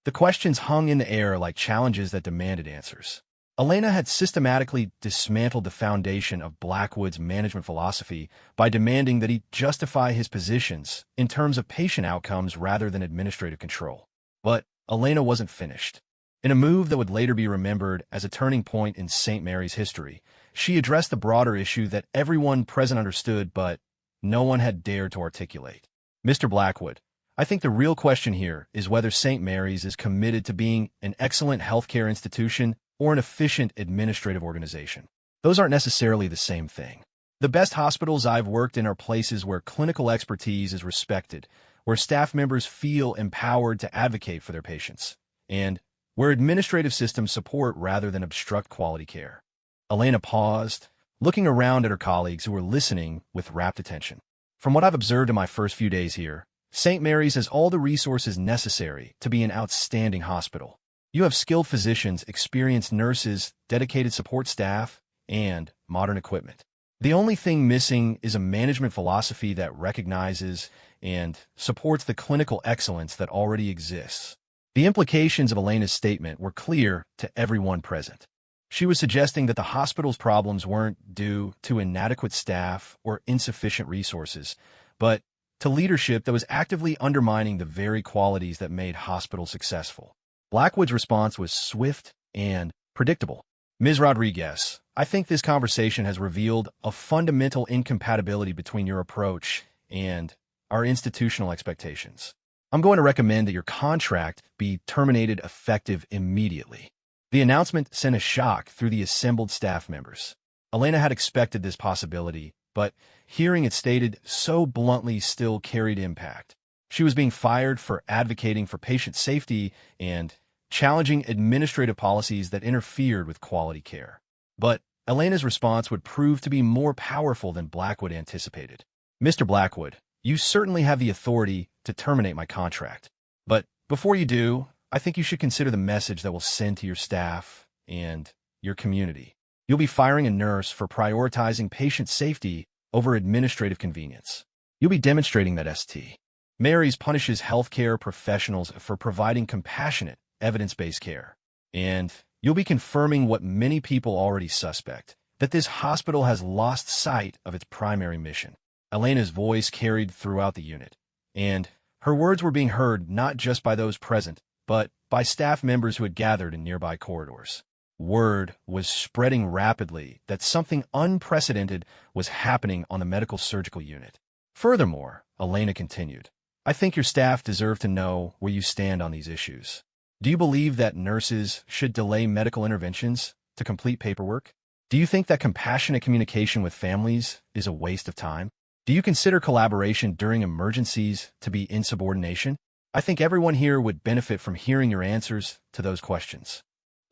The questions hung in the air like challenges that demanded answers. Elena had systematically dismantled the foundation of Blackwood's management philosophy by demanding that he justify his positions in terms of patient outcomes rather than administrative control. But Elena wasn't finished. In a move that would later be remembered as a turning point in St. Mary's history, she addressed the broader issue that everyone present understood but no one had dared to articulate. Mr. Blackwood, I think the real question here is whether St. Mary's is committed to being an excellent healthcare institution or an efficient administrative organization. Those aren't necessarily the same thing. The best hospitals I've worked in are places where clinical expertise is respected, where staff members feel empowered to advocate for their patients, and where administrative systems support rather than obstruct quality care. Elena paused, looking around at her colleagues who were listening with rapt attention. From what I've observed in my first few days here, St. Mary's has all the resources necessary to be an outstanding hospital. You have skilled physicians, experienced nurses, dedicated support staff, and modern equipment. The only thing missing is a management philosophy that recognizes and supports the clinical excellence that already exists. The implications of Elena's statement were clear to everyone present. She was suggesting that the hospital's problems weren't due to inadequate staff or insufficient resources, but to leadership that was actively undermining the very qualities that made hospitals successful. Blackwood's response was swift and predictable. Ms. Rodriguez, I think this conversation has revealed a fundamental incompatibility between your approach and our institutional expectations. I'm going to recommend that your contract be terminated effective immediately. The announcement sent a shock through the assembled staff members. Elena had expected this possibility, but hearing it stated so bluntly still carried impact. She was being fired for advocating for patient safety and challenging administrative policies that interfered with quality care. But Elena's response would prove to be more powerful than Blackwood anticipated. Mr. Blackwood, you certainly have the authority to terminate my contract. But before you do, I think you should consider the message that will send to your staff and your community. You'll be firing a nurse for prioritizing patient safety over administrative convenience. You'll be demonstrating that St. Mary's punishes healthcare professionals for providing compassionate, evidence-based care. And you'll be confirming what many people already suspect, that this hospital has lost sight of its primary mission. Elena's voice carried throughout the unit, and her words were being heard not just by those present, but by staff members who had gathered in nearby corridors. Word was spreading rapidly that something unprecedented was happening on the medical surgical unit. Furthermore, Elena continued, I think your staff deserve to know where you stand on these issues. Do you believe that nurses should delay medical interventions to complete paperwork? Do you think that compassionate communication with families is a waste of time? Do you consider collaboration during emergencies to be insubordination? I think everyone here would benefit from hearing your answers to those questions.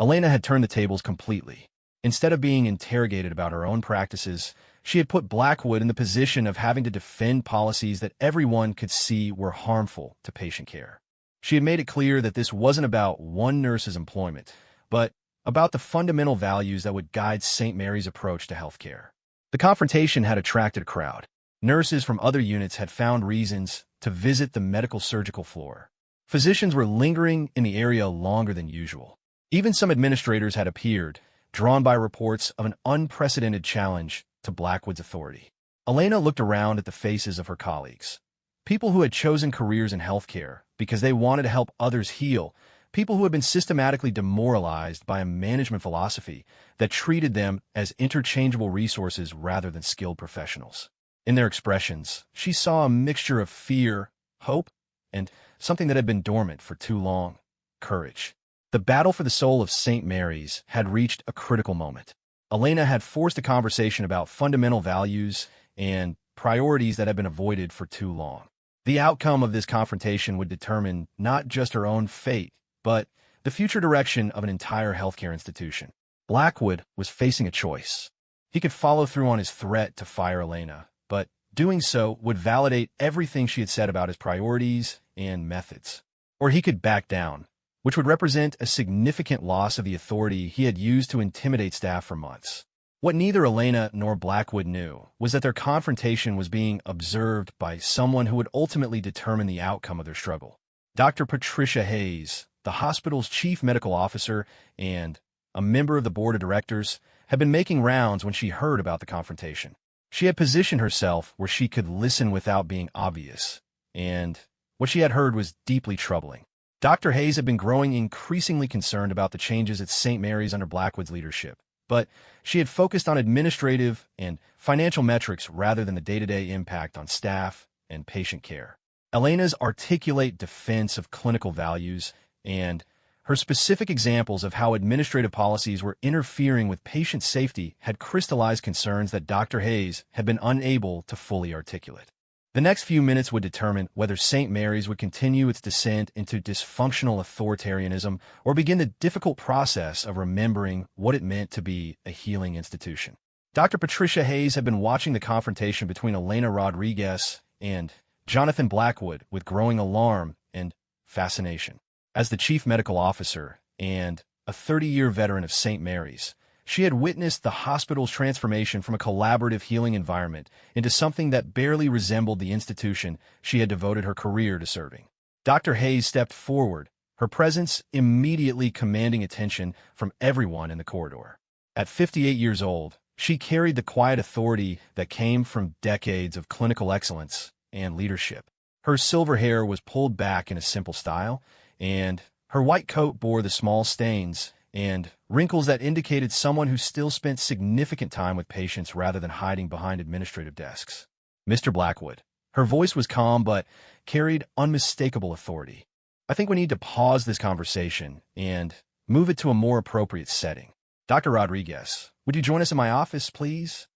Elena had turned the tables completely. Instead of being interrogated about her own practices, she had put Blackwood in the position of having to defend policies that everyone could see were harmful to patient care. She had made it clear that this wasn't about one nurse's employment, but about the fundamental values that would guide St. Mary's approach to healthcare. The confrontation had attracted a crowd. Nurses from other units had found reasons to visit the medical surgical floor. Physicians were lingering in the area longer than usual. Even some administrators had appeared, drawn by reports of an unprecedented challenge to Blackwood's authority. Elena looked around at the faces of her colleagues. People who had chosen careers in healthcare because they wanted to help others heal, people who had been systematically demoralized by a management philosophy that treated them as interchangeable resources rather than skilled professionals. In their expressions, she saw a mixture of fear, hope, and something that had been dormant for too long, courage. The battle for the soul of St. Mary's had reached a critical moment. Elena had forced a conversation about fundamental values and priorities that had been avoided for too long. The outcome of this confrontation would determine not just her own fate, but the future direction of an entire healthcare institution. Blackwood was facing a choice. He could follow through on his threat to fire Elena, but doing so would validate everything she had said about his priorities and methods. Or he could back down, which would represent a significant loss of the authority he had used to intimidate staff for months. What neither Elena nor Blackwood knew was that their confrontation was being observed by someone who would ultimately determine the outcome of their struggle. Dr. Patricia Hayes, the hospital's chief medical officer and a member of the board of directors, had been making rounds when she heard about the confrontation. She had positioned herself where she could listen without being obvious, and what she had heard was deeply troubling. Dr. Hayes had been growing increasingly concerned about the changes at St. Mary's under Blackwood's leadership, but she had focused on administrative and financial metrics rather than the day-to-day impact on staff and patient care. Elena's articulate defense of clinical values and her specific examples of how administrative policies were interfering with patient safety had crystallized concerns that Dr. Hayes had been unable to fully articulate. The next few minutes would determine whether St. Mary's would continue its descent into dysfunctional authoritarianism or begin the difficult process of remembering what it meant to be a healing institution. Dr. Patricia Hayes had been watching the confrontation between Elena Rodriguez and Jonathan Blackwood with growing alarm and fascination. As the chief medical officer and a 30-year veteran of St. Mary's, she had witnessed the hospital's transformation from a collaborative healing environment into something that barely resembled the institution she had devoted her career to serving. Dr. Hayes stepped forward, her presence immediately commanding attention from everyone in the corridor. At 58 years old, she carried the quiet authority that came from decades of clinical excellence and leadership. Her silver hair was pulled back in a simple style, and her white coat bore the small stains and wrinkles that indicated someone who still spent significant time with patients rather than hiding behind administrative desks. Mr. Blackwood. Her voice was calm but carried unmistakable authority. I think we need to pause this conversation and move it to a more appropriate setting. Dr. Rodriguez, would you join us in my office, please?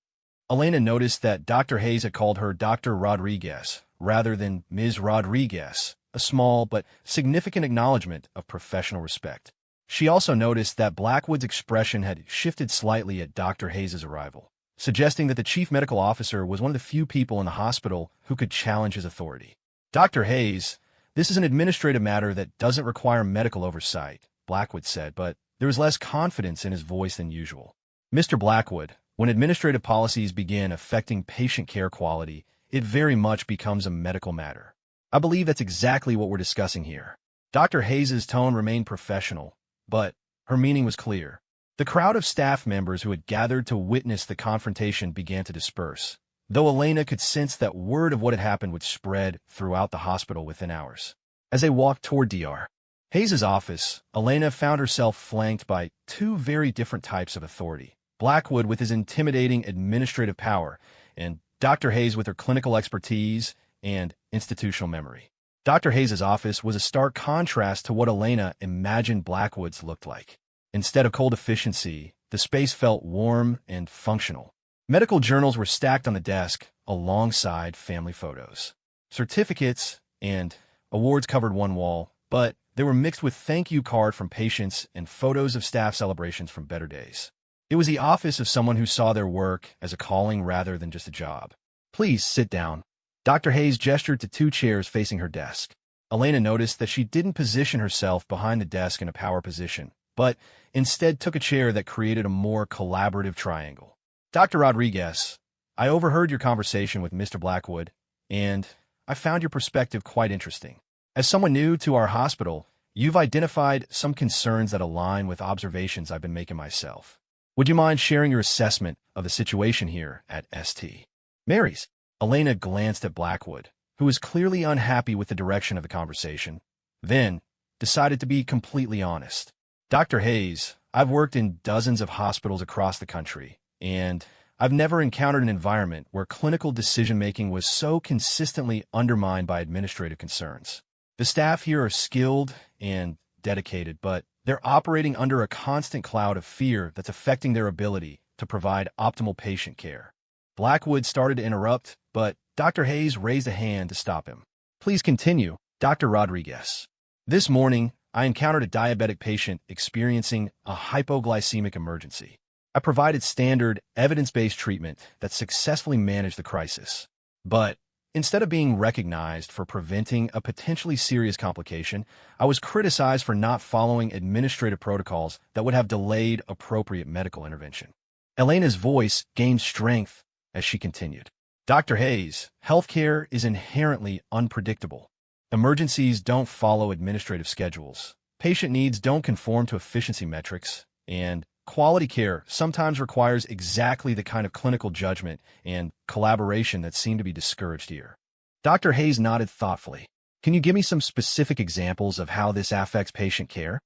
Elena noticed that Dr. Hayes had called her Dr. Rodriguez rather than Ms. Rodriguez, a small but significant acknowledgement of professional respect. She also noticed that Blackwood's expression had shifted slightly at Dr. Hayes' arrival, suggesting that the chief medical officer was one of the few people in the hospital who could challenge his authority. Dr. Hayes, this is an administrative matter that doesn't require medical oversight, Blackwood said, but there was less confidence in his voice than usual. Mr. Blackwood, when administrative policies begin affecting patient care quality, it very much becomes a medical matter. I believe that's exactly what we're discussing here. Dr. Hayes' tone remained professional, but her meaning was clear. The crowd of staff members who had gathered to witness the confrontation began to disperse, though Elena could sense that word of what had happened would spread throughout the hospital within hours. As they walked toward Dr. Hayes' office, Elena found herself flanked by two very different types of authority. Blackwood with his intimidating administrative power, and Dr. Hayes with her clinical expertise and institutional memory. Dr. Hayes' office was a stark contrast to what Elena imagined Blackwood's looked like. Instead of cold efficiency, the space felt warm and functional. Medical journals were stacked on the desk alongside family photos. Certificates and awards covered one wall, but they were mixed with thank you card from patients and photos of staff celebrations from better days. It was the office of someone who saw their work as a calling rather than just a job. Please sit down. Dr. Hayes gestured to two chairs facing her desk. Elena noticed that she didn't position herself behind the desk in a power position, but instead took a chair that created a more collaborative triangle. Dr. Rodriguez, I overheard your conversation with Mr. Blackwood, and I found your perspective quite interesting. As someone new to our hospital, you've identified some concerns that align with observations I've been making myself. Would you mind sharing your assessment of the situation here at St. Mary's? Elena glanced at Blackwood, who was clearly unhappy with the direction of the conversation, then decided to be completely honest. Dr. Hayes, I've worked in dozens of hospitals across the country, and I've never encountered an environment where clinical decision-making was so consistently undermined by administrative concerns. The staff here are skilled and dedicated, but they're operating under a constant cloud of fear that's affecting their ability to provide optimal patient care. Blackwood started to interrupt, but Dr. Hayes raised a hand to stop him. Please continue, Dr. Rodriguez. This morning, I encountered a diabetic patient experiencing a hypoglycemic emergency. I provided standard, evidence-based treatment that successfully managed the crisis. But Instead of being recognized for preventing a potentially serious complication, I was criticized for not following administrative protocols that would have delayed appropriate medical intervention. Elena's voice gained strength as she continued. Dr. Hayes, healthcare is inherently unpredictable. Emergencies don't follow administrative schedules. Patient needs don't conform to efficiency metrics, and quality care sometimes requires exactly the kind of clinical judgment and collaboration that seem to be discouraged here. Dr. Hayes nodded thoughtfully. Can you give me some specific examples of how this affects patient care?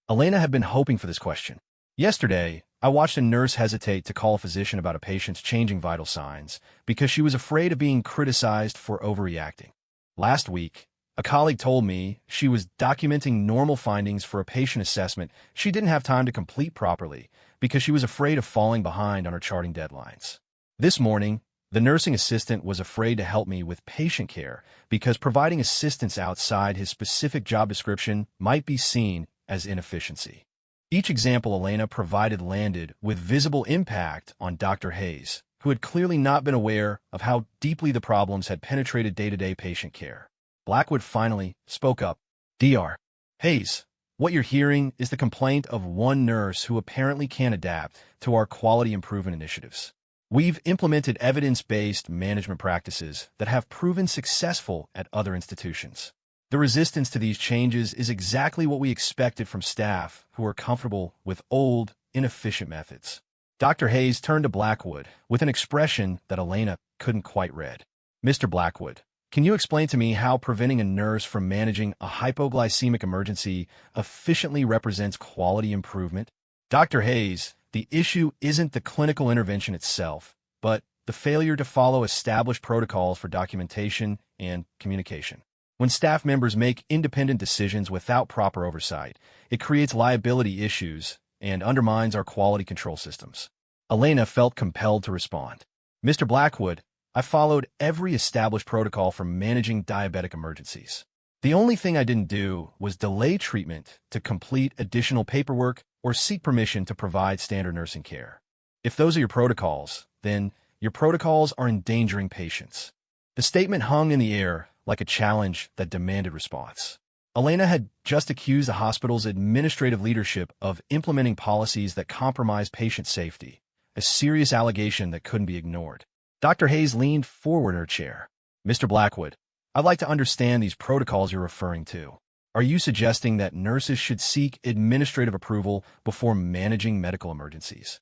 Elena had been hoping for this question. Yesterday, I watched a nurse hesitate to call a physician about a patient's changing vital signs because she was afraid of being criticized for overreacting. Last week, a colleague told me she was documenting normal findings for a patient assessment she didn't have time to complete properly because she was afraid of falling behind on her charting deadlines. This morning, the nursing assistant was afraid to help me with patient care because providing assistance outside his specific job description might be seen as inefficiency. Each example Elena provided landed with visible impact on Dr. Hayes, who had clearly not been aware of how deeply the problems had penetrated day-to-day patient care. Blackwood finally spoke up. Dr. Hayes, what you're hearing is the complaint of one nurse who apparently can't adapt to our quality improvement initiatives. We've implemented evidence-based management practices that have proven successful at other institutions. The resistance to these changes is exactly what we expected from staff who are comfortable with old, inefficient methods. Dr. Hayes turned to Blackwood with an expression that Elena couldn't quite read. Mr. Blackwood, can you explain to me how preventing a nurse from managing a hypoglycemic emergency efficiently represents quality improvement? Dr. Hayes, the issue isn't the clinical intervention itself, but the failure to follow established protocols for documentation and communication. When staff members make independent decisions without proper oversight, it creates liability issues and undermines our quality control systems. Elena felt compelled to respond. Mr. Blackwood, I followed every established protocol for managing diabetic emergencies. The only thing I didn't do was delay treatment to complete additional paperwork or seek permission to provide standard nursing care. If those are your protocols, then your protocols are endangering patients. The statement hung in the air like a challenge that demanded response. Elena had just accused the hospital's administrative leadership of implementing policies that compromise patient safety, a serious allegation that couldn't be ignored. Dr. Hayes leaned forward in her chair. Mr. Blackwood, I'd like to understand these protocols you're referring to. Are you suggesting that nurses should seek administrative approval before managing medical emergencies?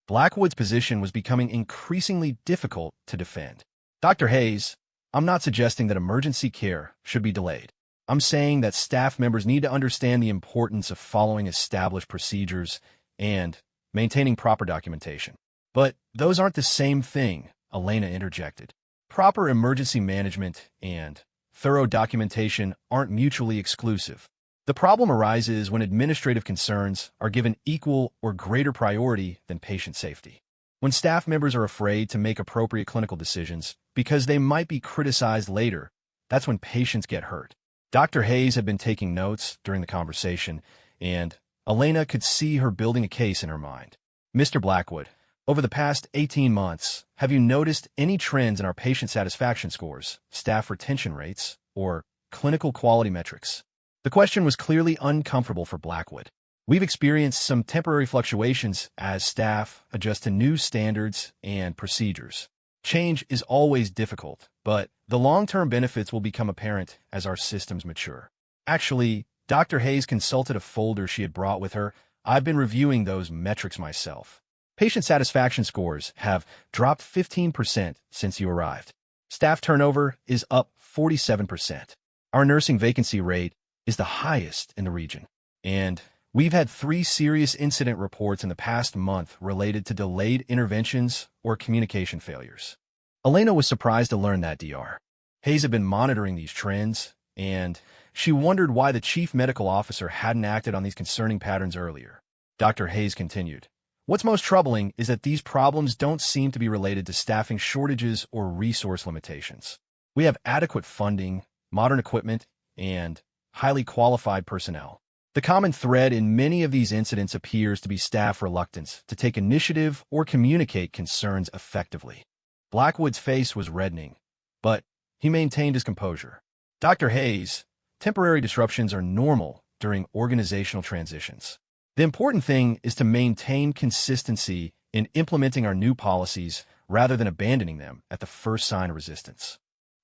Blackwood's position was becoming increasingly difficult to defend. Dr. Hayes, I'm not suggesting that emergency care should be delayed. I'm saying that staff members need to understand the importance of following established procedures and maintaining proper documentation. But those aren't the same thing, Elena interjected. Proper emergency management and thorough documentation aren't mutually exclusive. The problem arises when administrative concerns are given equal or greater priority than patient safety. When staff members are afraid to make appropriate clinical decisions because they might be criticized later, that's when patients get hurt. Dr. Hayes had been taking notes during the conversation, and Elena could see her building a case in her mind. Mr. Blackwood, over the past 18 months, have you noticed any trends in our patient satisfaction scores, staff retention rates, or clinical quality metrics? The question was clearly uncomfortable for Blackwood. We've experienced some temporary fluctuations as staff adjust to new standards and procedures. Change is always difficult, but the long-term benefits will become apparent as our systems mature. Actually, Dr. Hayes consulted a folder she had brought with her. I've been reviewing those metrics myself. Patient satisfaction scores have dropped 15% since you arrived. Staff turnover is up 47%. Our nursing vacancy rate is the highest in the region. And we've had 3 serious incident reports in the past month related to delayed interventions or communication failures. Elena was surprised to learn that Dr. Hayes had been monitoring these trends, and she wondered why the chief medical officer hadn't acted on these concerning patterns earlier. Dr. Hayes continued. What's most troubling is that these problems don't seem to be related to staffing shortages or resource limitations. We have adequate funding, modern equipment, and highly qualified personnel. The common thread in many of these incidents appears to be staff reluctance to take initiative or communicate concerns effectively. Blackwood's face was reddening, but he maintained his composure. Dr. Hayes, temporary disruptions are normal during organizational transitions. The important thing is to maintain consistency in implementing our new policies rather than abandoning them at the first sign of resistance.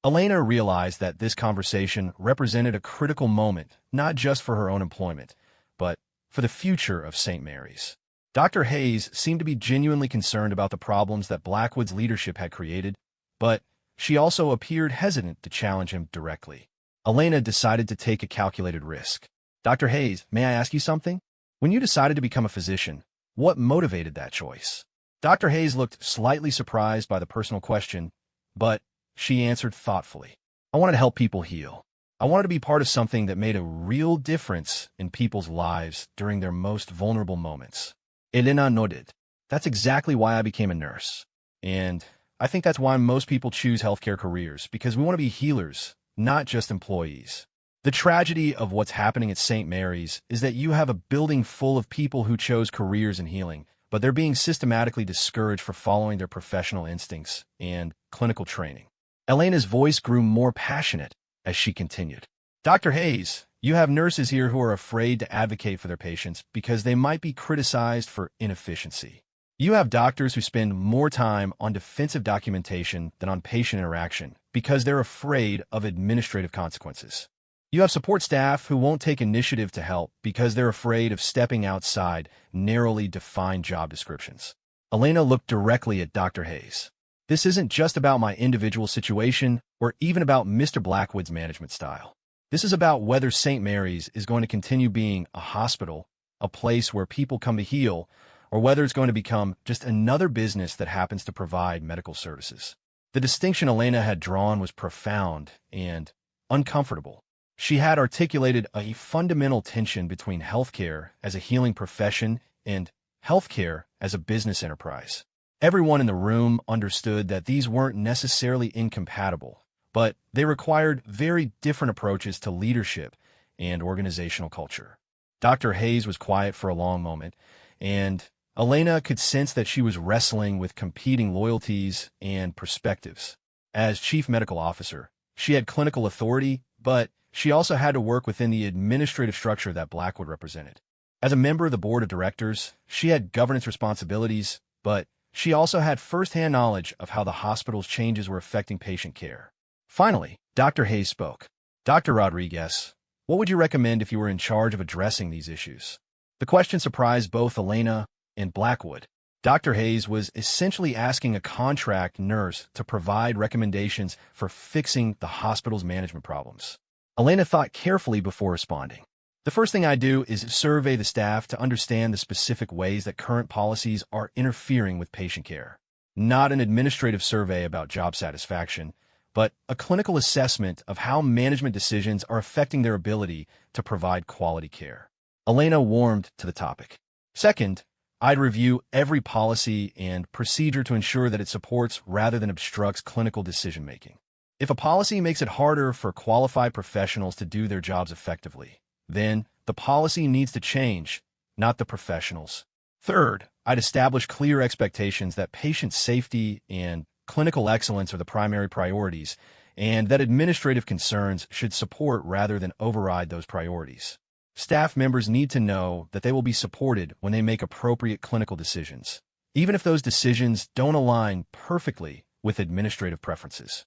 Elena realized that this conversation represented a critical moment, not just for her own employment, but for the future of St. Mary's. Dr. Hayes seemed to be genuinely concerned about the problems that Blackwood's leadership had created, but she also appeared hesitant to challenge him directly. Elena decided to take a calculated risk. Dr. Hayes, may I ask you something? When you decided to become a physician, what motivated that choice? Dr. Hayes looked slightly surprised by the personal question, but she answered thoughtfully. I wanted to help people heal. I wanted to be part of something that made a real difference in people's lives during their most vulnerable moments. Elena nodded. That's exactly why I became a nurse. And I think that's why most people choose healthcare careers, because we want to be healers, not just employees. The tragedy of what's happening at St. Mary's is that you have a building full of people who chose careers in healing, but they're being systematically discouraged for following their professional instincts and clinical training. Elena's voice grew more passionate as she continued. Dr. Hayes, you have nurses here who are afraid to advocate for their patients because they might be criticized for inefficiency. You have doctors who spend more time on defensive documentation than on patient interaction because they're afraid of administrative consequences. You have support staff who won't take initiative to help because they're afraid of stepping outside narrowly defined job descriptions. Elena looked directly at Dr. Hayes. This isn't just about my individual situation or even about Mr. Blackwood's management style. This is about whether St. Mary's is going to continue being a hospital, a place where people come to heal, or whether it's going to become just another business that happens to provide medical services. The distinction Elena had drawn was profound and uncomfortable. She had articulated a fundamental tension between healthcare as a healing profession and healthcare as a business enterprise. Everyone in the room understood that these weren't necessarily incompatible, but they required very different approaches to leadership and organizational culture. Dr. Hayes was quiet for a long moment, and Elena could sense that she was wrestling with competing loyalties and perspectives. As chief medical officer, she had clinical authority, but she also had to work within the administrative structure that Blackwood represented. As a member of the board of directors, she had governance responsibilities, but she also had firsthand knowledge of how the hospital's changes were affecting patient care. Finally, Dr. Hayes spoke. Dr. Rodriguez, what would you recommend if you were in charge of addressing these issues? The question surprised both Elena and Blackwood. Dr. Hayes was essentially asking a contract nurse to provide recommendations for fixing the hospital's management problems. Elena thought carefully before responding. The first thing I do is survey the staff to understand the specific ways that current policies are interfering with patient care. Not an administrative survey about job satisfaction, but a clinical assessment of how management decisions are affecting their ability to provide quality care. Elena warmed to the topic. Second, I'd review every policy and procedure to ensure that it supports rather than obstructs clinical decision-making. If a policy makes it harder for qualified professionals to do their jobs effectively, then the policy needs to change, not the professionals. Third, I'd establish clear expectations that patient safety and clinical excellence are the primary priorities, and that administrative concerns should support rather than override those priorities. Staff members need to know that they will be supported when they make appropriate clinical decisions, even if those decisions don't align perfectly with administrative preferences.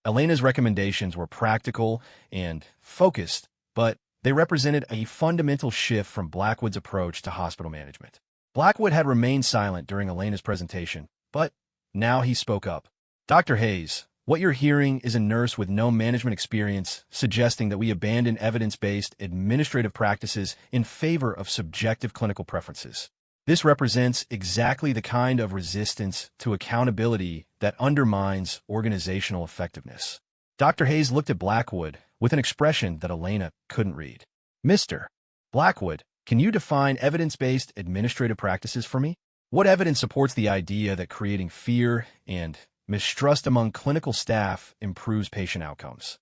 Elena's recommendations were practical and focused, but they represented a fundamental shift from Blackwood's approach to hospital management. Blackwood had remained silent during Elena's presentation, but now he spoke up. Dr. Hayes, what you're hearing is a nurse with no management experience suggesting that we abandon evidence-based administrative practices in favor of subjective clinical preferences. This represents exactly the kind of resistance to accountability that undermines organizational effectiveness. Dr. Hayes looked at Blackwood with an expression that Elena couldn't read. Mr. Blackwood, can you define evidence-based administrative practices for me? What evidence supports the idea that creating fear and mistrust among clinical staff improves patient outcomes?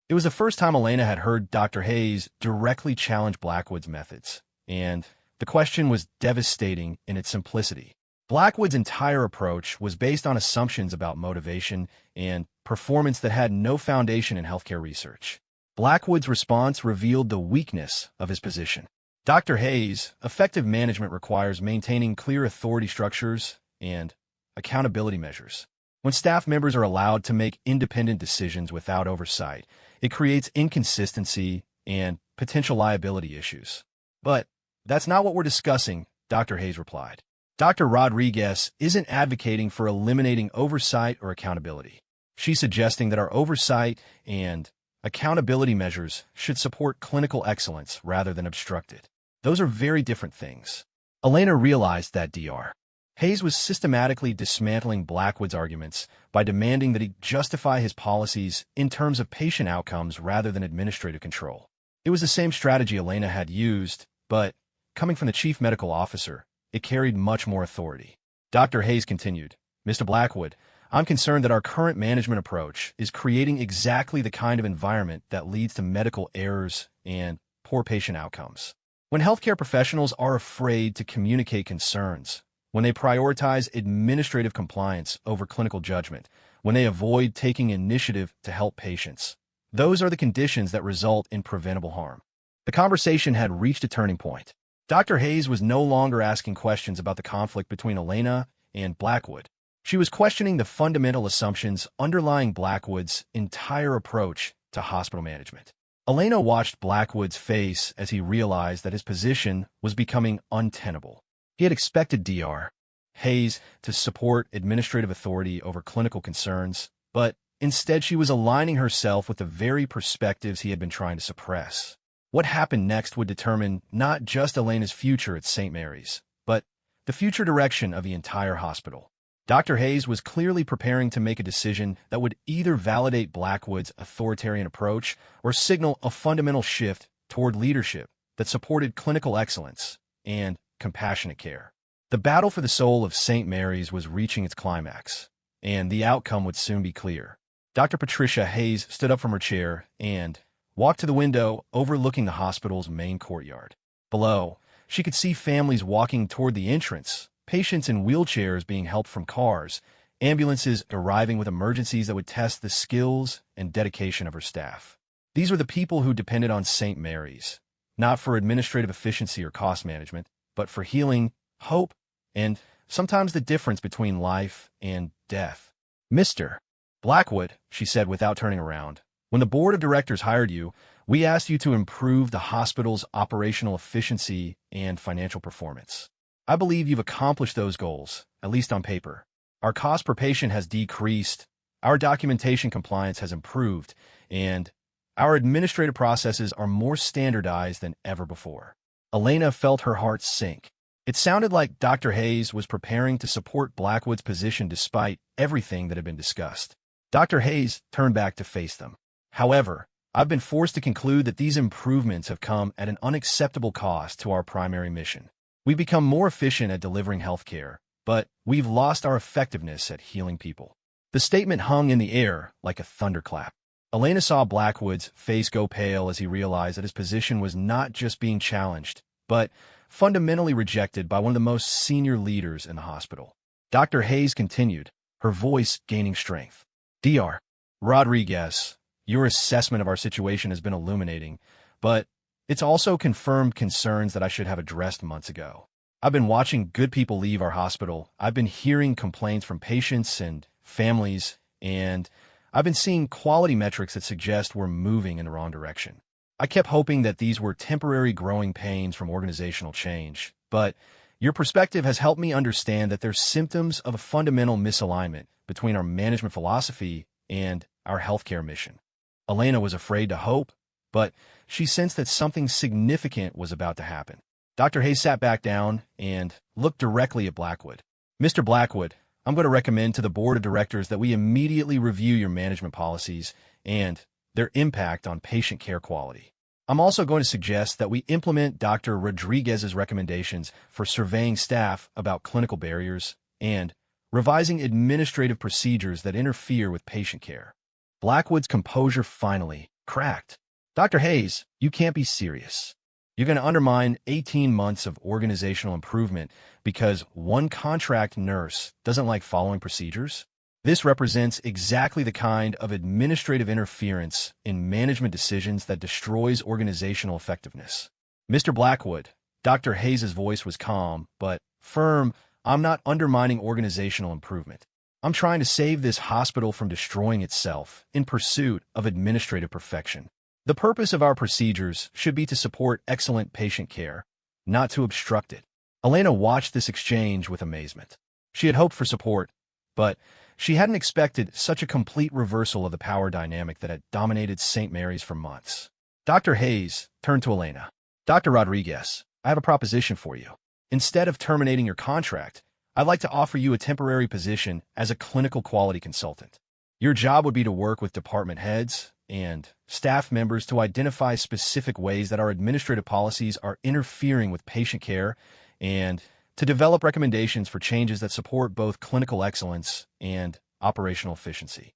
It was the first time Elena had heard Dr. Hayes directly challenge Blackwood's methods, and the question was devastating in its simplicity. Blackwood's entire approach was based on assumptions about motivation and performance that had no foundation in healthcare research. Blackwood's response revealed the weakness of his position. Dr. Hayes, effective management requires maintaining clear authority structures and accountability measures. When staff members are allowed to make independent decisions without oversight, it creates inconsistency and potential liability issues. But that's not what we're discussing, Dr. Hayes replied. Dr. Rodriguez isn't advocating for eliminating oversight or accountability. She's suggesting that our oversight and accountability measures should support clinical excellence rather than obstruct it. Those are very different things. Elena realized that Dr. Hayes was systematically dismantling Blackwood's arguments by demanding that he justify his policies in terms of patient outcomes rather than administrative control. It was the same strategy Elena had used, but coming from the chief medical officer, it carried much more authority. Dr. Hayes continued, "Mr. Blackwood, I'm concerned that our current management approach is creating exactly the kind of environment that leads to medical errors and poor patient outcomes. When healthcare professionals are afraid to communicate concerns, when they prioritize administrative compliance over clinical judgment, when they avoid taking initiative to help patients, those are the conditions that result in preventable harm." The conversation had reached a turning point. Dr. Hayes was no longer asking questions about the conflict between Elena and Blackwood. She was questioning the fundamental assumptions underlying Blackwood's entire approach to hospital management. Elena watched Blackwood's face as he realized that his position was becoming untenable. He had expected Dr. Hayes to support administrative authority over clinical concerns, but instead she was aligning herself with the very perspectives he had been trying to suppress. What happened next would determine not just Elena's future at St. Mary's, but the future direction of the entire hospital. Dr. Hayes was clearly preparing to make a decision that would either validate Blackwood's authoritarian approach or signal a fundamental shift toward leadership that supported clinical excellence and compassionate care. The battle for the soul of St. Mary's was reaching its climax, and the outcome would soon be clear. Dr. Patricia Hayes stood up from her chair and walked to the window overlooking the hospital's main courtyard. Below, she could see families walking toward the entrance, patients in wheelchairs being helped from cars, ambulances arriving with emergencies that would test the skills and dedication of her staff. These were the people who depended on St. Mary's, not for administrative efficiency or cost management, but for healing, hope, and sometimes the difference between life and death. "Mr. Blackwood," she said without turning around, "when the board of directors hired you, we asked you to improve the hospital's operational efficiency and financial performance. I believe you've accomplished those goals, at least on paper. Our cost per patient has decreased, our documentation compliance has improved, and our administrative processes are more standardized than ever before." Elena felt her heart sink. It sounded like Dr. Hayes was preparing to support Blackwood's position despite everything that had been discussed. Dr. Hayes turned back to face them. "However, I've been forced to conclude that these improvements have come at an unacceptable cost to our primary mission. We've become more efficient at delivering health care, but we've lost our effectiveness at healing people." The statement hung in the air like a thunderclap. Elena saw Blackwood's face go pale as he realized that his position was not just being challenged, but fundamentally rejected by one of the most senior leaders in the hospital. Dr. Hayes continued, her voice gaining strength. "Dr. Rodriguez, your assessment of our situation has been illuminating, but it's also confirmed concerns that I should have addressed months ago. I've been watching good people leave our hospital. I've been hearing complaints from patients and families, and I've been seeing quality metrics that suggest we're moving in the wrong direction. I kept hoping that these were temporary growing pains from organizational change, but your perspective has helped me understand that there's symptoms of a fundamental misalignment between our management philosophy and our healthcare mission." Elena was afraid to hope, but she sensed that something significant was about to happen. Dr. Hayes sat back down and looked directly at Blackwood. "Mr. Blackwood, I'm going to recommend to the board of directors that we immediately review your management policies and their impact on patient care quality. I'm also going to suggest that we implement Dr. Rodriguez's recommendations for surveying staff about clinical barriers and revising administrative procedures that interfere with patient care." Blackwood's composure finally cracked. "Dr. Hayes, you can't be serious. You're going to undermine 18 months of organizational improvement because one contract nurse doesn't like following procedures? This represents exactly the kind of administrative interference in management decisions that destroys organizational effectiveness. Mr. Blackwood, Dr. Hayes's voice was calm, but firm. I'm not undermining organizational improvement. I'm trying to save this hospital from destroying itself in pursuit of administrative perfection. The purpose of our procedures should be to support excellent patient care, not to obstruct it. Elena watched this exchange with amazement. She had hoped for support, but she hadn't expected such a complete reversal of the power dynamic that had dominated St. Mary's for months. Dr. Hayes turned to Elena. Dr. Rodriguez, I have a proposition for you. Instead of terminating your contract, I'd like to offer you a temporary position as a clinical quality consultant. Your job would be to work with department heads and staff members to identify specific ways that our administrative policies are interfering with patient care and to develop recommendations for changes that support both clinical excellence and operational efficiency.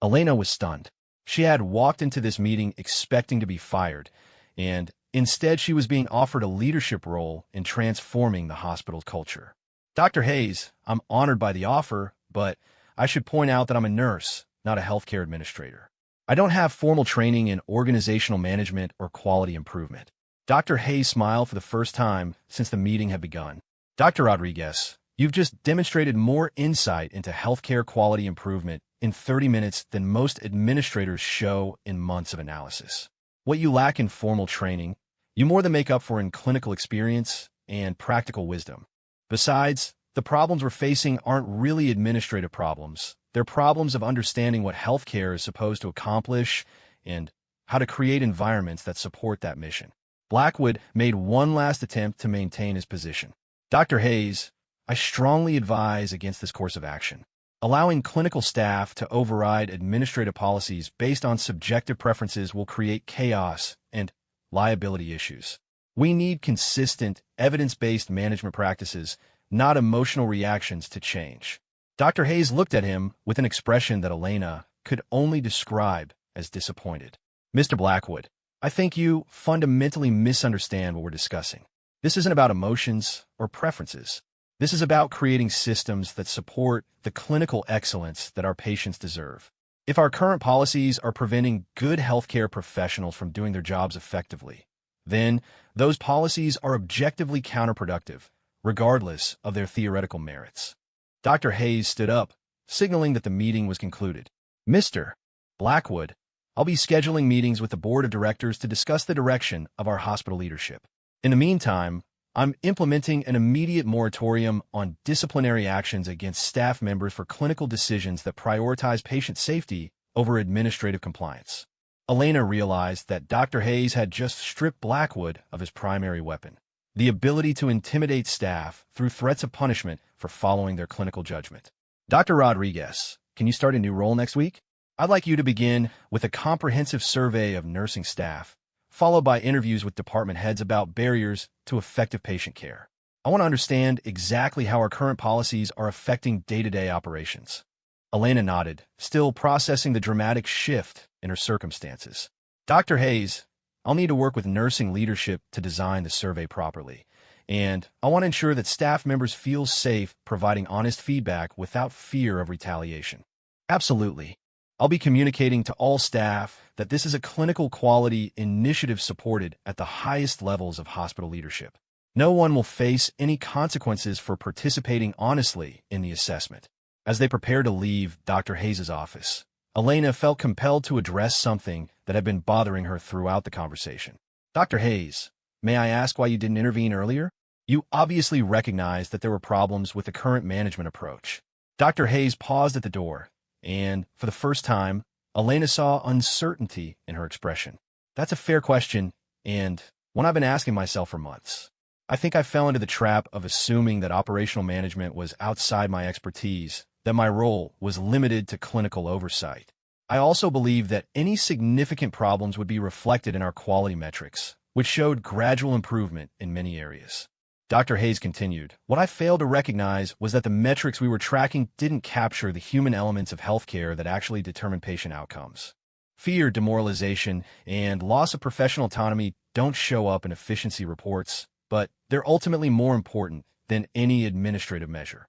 Elena was stunned. She had walked into this meeting expecting to be fired, and instead she was being offered a leadership role in transforming the hospital's culture. Dr. Hayes, I'm honored by the offer, but I should point out that I'm a nurse, not a healthcare administrator. I don't have formal training in organizational management or quality improvement. Dr. Hayes smiled for the first time since the meeting had begun. Dr. Rodriguez, you've just demonstrated more insight into healthcare quality improvement in 30 minutes than most administrators show in months of analysis. What you lack in formal training, you more than make up for in clinical experience and practical wisdom. Besides, the problems we're facing aren't really administrative problems. They're problems of understanding what healthcare is supposed to accomplish and how to create environments that support that mission. Blackwood made one last attempt to maintain his position. Dr. Hayes, I strongly advise against this course of action. Allowing clinical staff to override administrative policies based on subjective preferences will create chaos and liability issues. We need consistent, evidence-based management practices, not emotional reactions to change. Dr. Hayes looked at him with an expression that Elena could only describe as disappointed. Mr. Blackwood, I think you fundamentally misunderstand what we're discussing. This isn't about emotions or preferences. This is about creating systems that support the clinical excellence that our patients deserve. If our current policies are preventing good healthcare professionals from doing their jobs effectively, then those policies are objectively counterproductive, regardless of their theoretical merits. Dr. Hayes stood up, signaling that the meeting was concluded. Mr. Blackwood, I'll be scheduling meetings with the board of directors to discuss the direction of our hospital leadership. In the meantime, I'm implementing an immediate moratorium on disciplinary actions against staff members for clinical decisions that prioritize patient safety over administrative compliance. Elena realized that Dr. Hayes had just stripped Blackwood of his primary weapon, the ability to intimidate staff through threats of punishment for following their clinical judgment. Dr. Rodriguez, can you start a new role next week? I'd like you to begin with a comprehensive survey of nursing staff, followed by interviews with department heads about barriers to effective patient care. I want to understand exactly how our current policies are affecting day-to-day operations. Elena nodded, still processing the dramatic shift in her circumstances. Dr. Hayes, I'll need to work with nursing leadership to design the survey properly, and I want to ensure that staff members feel safe providing honest feedback without fear of retaliation. Absolutely. I'll be communicating to all staff that this is a clinical quality initiative supported at the highest levels of hospital leadership. No one will face any consequences for participating honestly in the assessment. As they prepared to leave Dr. Hayes' office, Elena felt compelled to address something that had been bothering her throughout the conversation. Dr. Hayes, may I ask why you didn't intervene earlier? You obviously recognized that there were problems with the current management approach. Dr. Hayes paused at the door, and for the first time, Elena saw uncertainty in her expression. That's a fair question, and one I've been asking myself for months. I think I fell into the trap of assuming that operational management was outside my expertise, that my role was limited to clinical oversight. I also believed that any significant problems would be reflected in our quality metrics, which showed gradual improvement in many areas. Dr. Hayes continued, what I failed to recognize was that the metrics we were tracking didn't capture the human elements of healthcare that actually determine patient outcomes. Fear, demoralization, and loss of professional autonomy don't show up in efficiency reports, but they're ultimately more important than any administrative measure.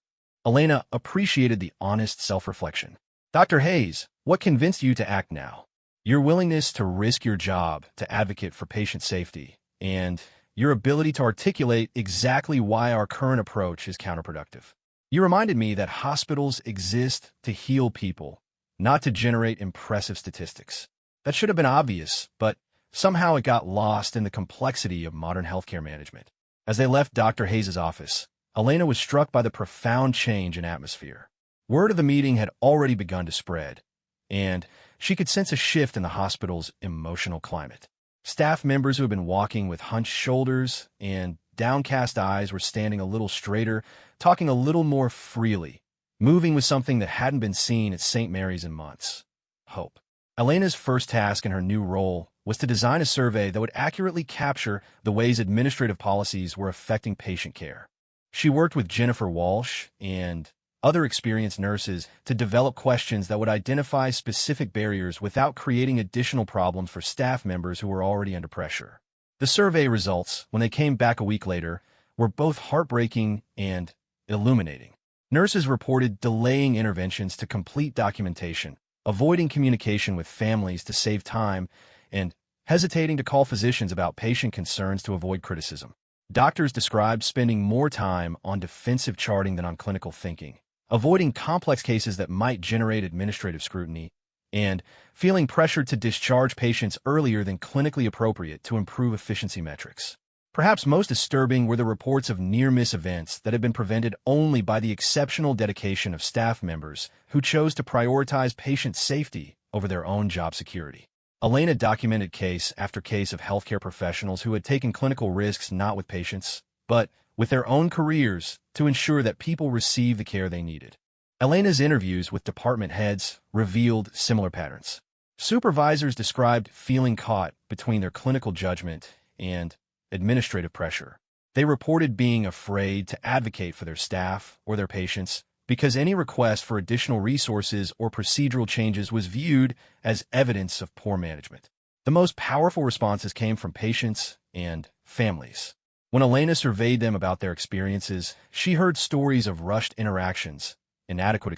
Elena appreciated the honest self-reflection. Dr. Hayes, what convinced you to act now? Your willingness to risk your job to advocate for patient safety, and your ability to articulate exactly why our current approach is counterproductive. You reminded me that hospitals exist to heal people, not to generate impressive statistics. That should have been obvious, but somehow it got lost in the complexity of modern healthcare management. As they left Dr. Hayes' office, Elena was struck by the profound change in atmosphere. Word of the meeting had already begun to spread, and she could sense a shift in the hospital's emotional climate. Staff members who had been walking with hunched shoulders and downcast eyes were standing a little straighter, talking a little more freely, moving with something that hadn't been seen at St. Mary's in months: hope. Elena's first task in her new role was to design a survey that would accurately capture the ways administrative policies were affecting patient care. She worked with Jennifer Walsh and other experienced nurses to develop questions that would identify specific barriers without creating additional problems for staff members who were already under pressure. The survey results, when they came back a week later, were both heartbreaking and illuminating. Nurses reported delaying interventions to complete documentation, avoiding communication with families to save time, and hesitating to call physicians about patient concerns to avoid criticism. Doctors described spending more time on defensive charting than on clinical thinking, avoiding complex cases that might generate administrative scrutiny, and feeling pressured to discharge patients earlier than clinically appropriate to improve efficiency metrics. Perhaps most disturbing were the reports of near-miss events that had been prevented only by the exceptional dedication of staff members who chose to prioritize patient safety over their own job security. Elena documented case after case of healthcare professionals who had taken clinical risks not with patients, but with their own careers to ensure that people receive the care they needed. Elena's interviews with department heads revealed similar patterns. Supervisors described feeling caught between their clinical judgment and administrative pressure. They reported being afraid to advocate for their staff or their patients because any request for additional resources or procedural changes was viewed as evidence of poor management. The most powerful responses came from patients and families. When Elena surveyed them about their experiences, she heard stories of rushed interactions, inadequate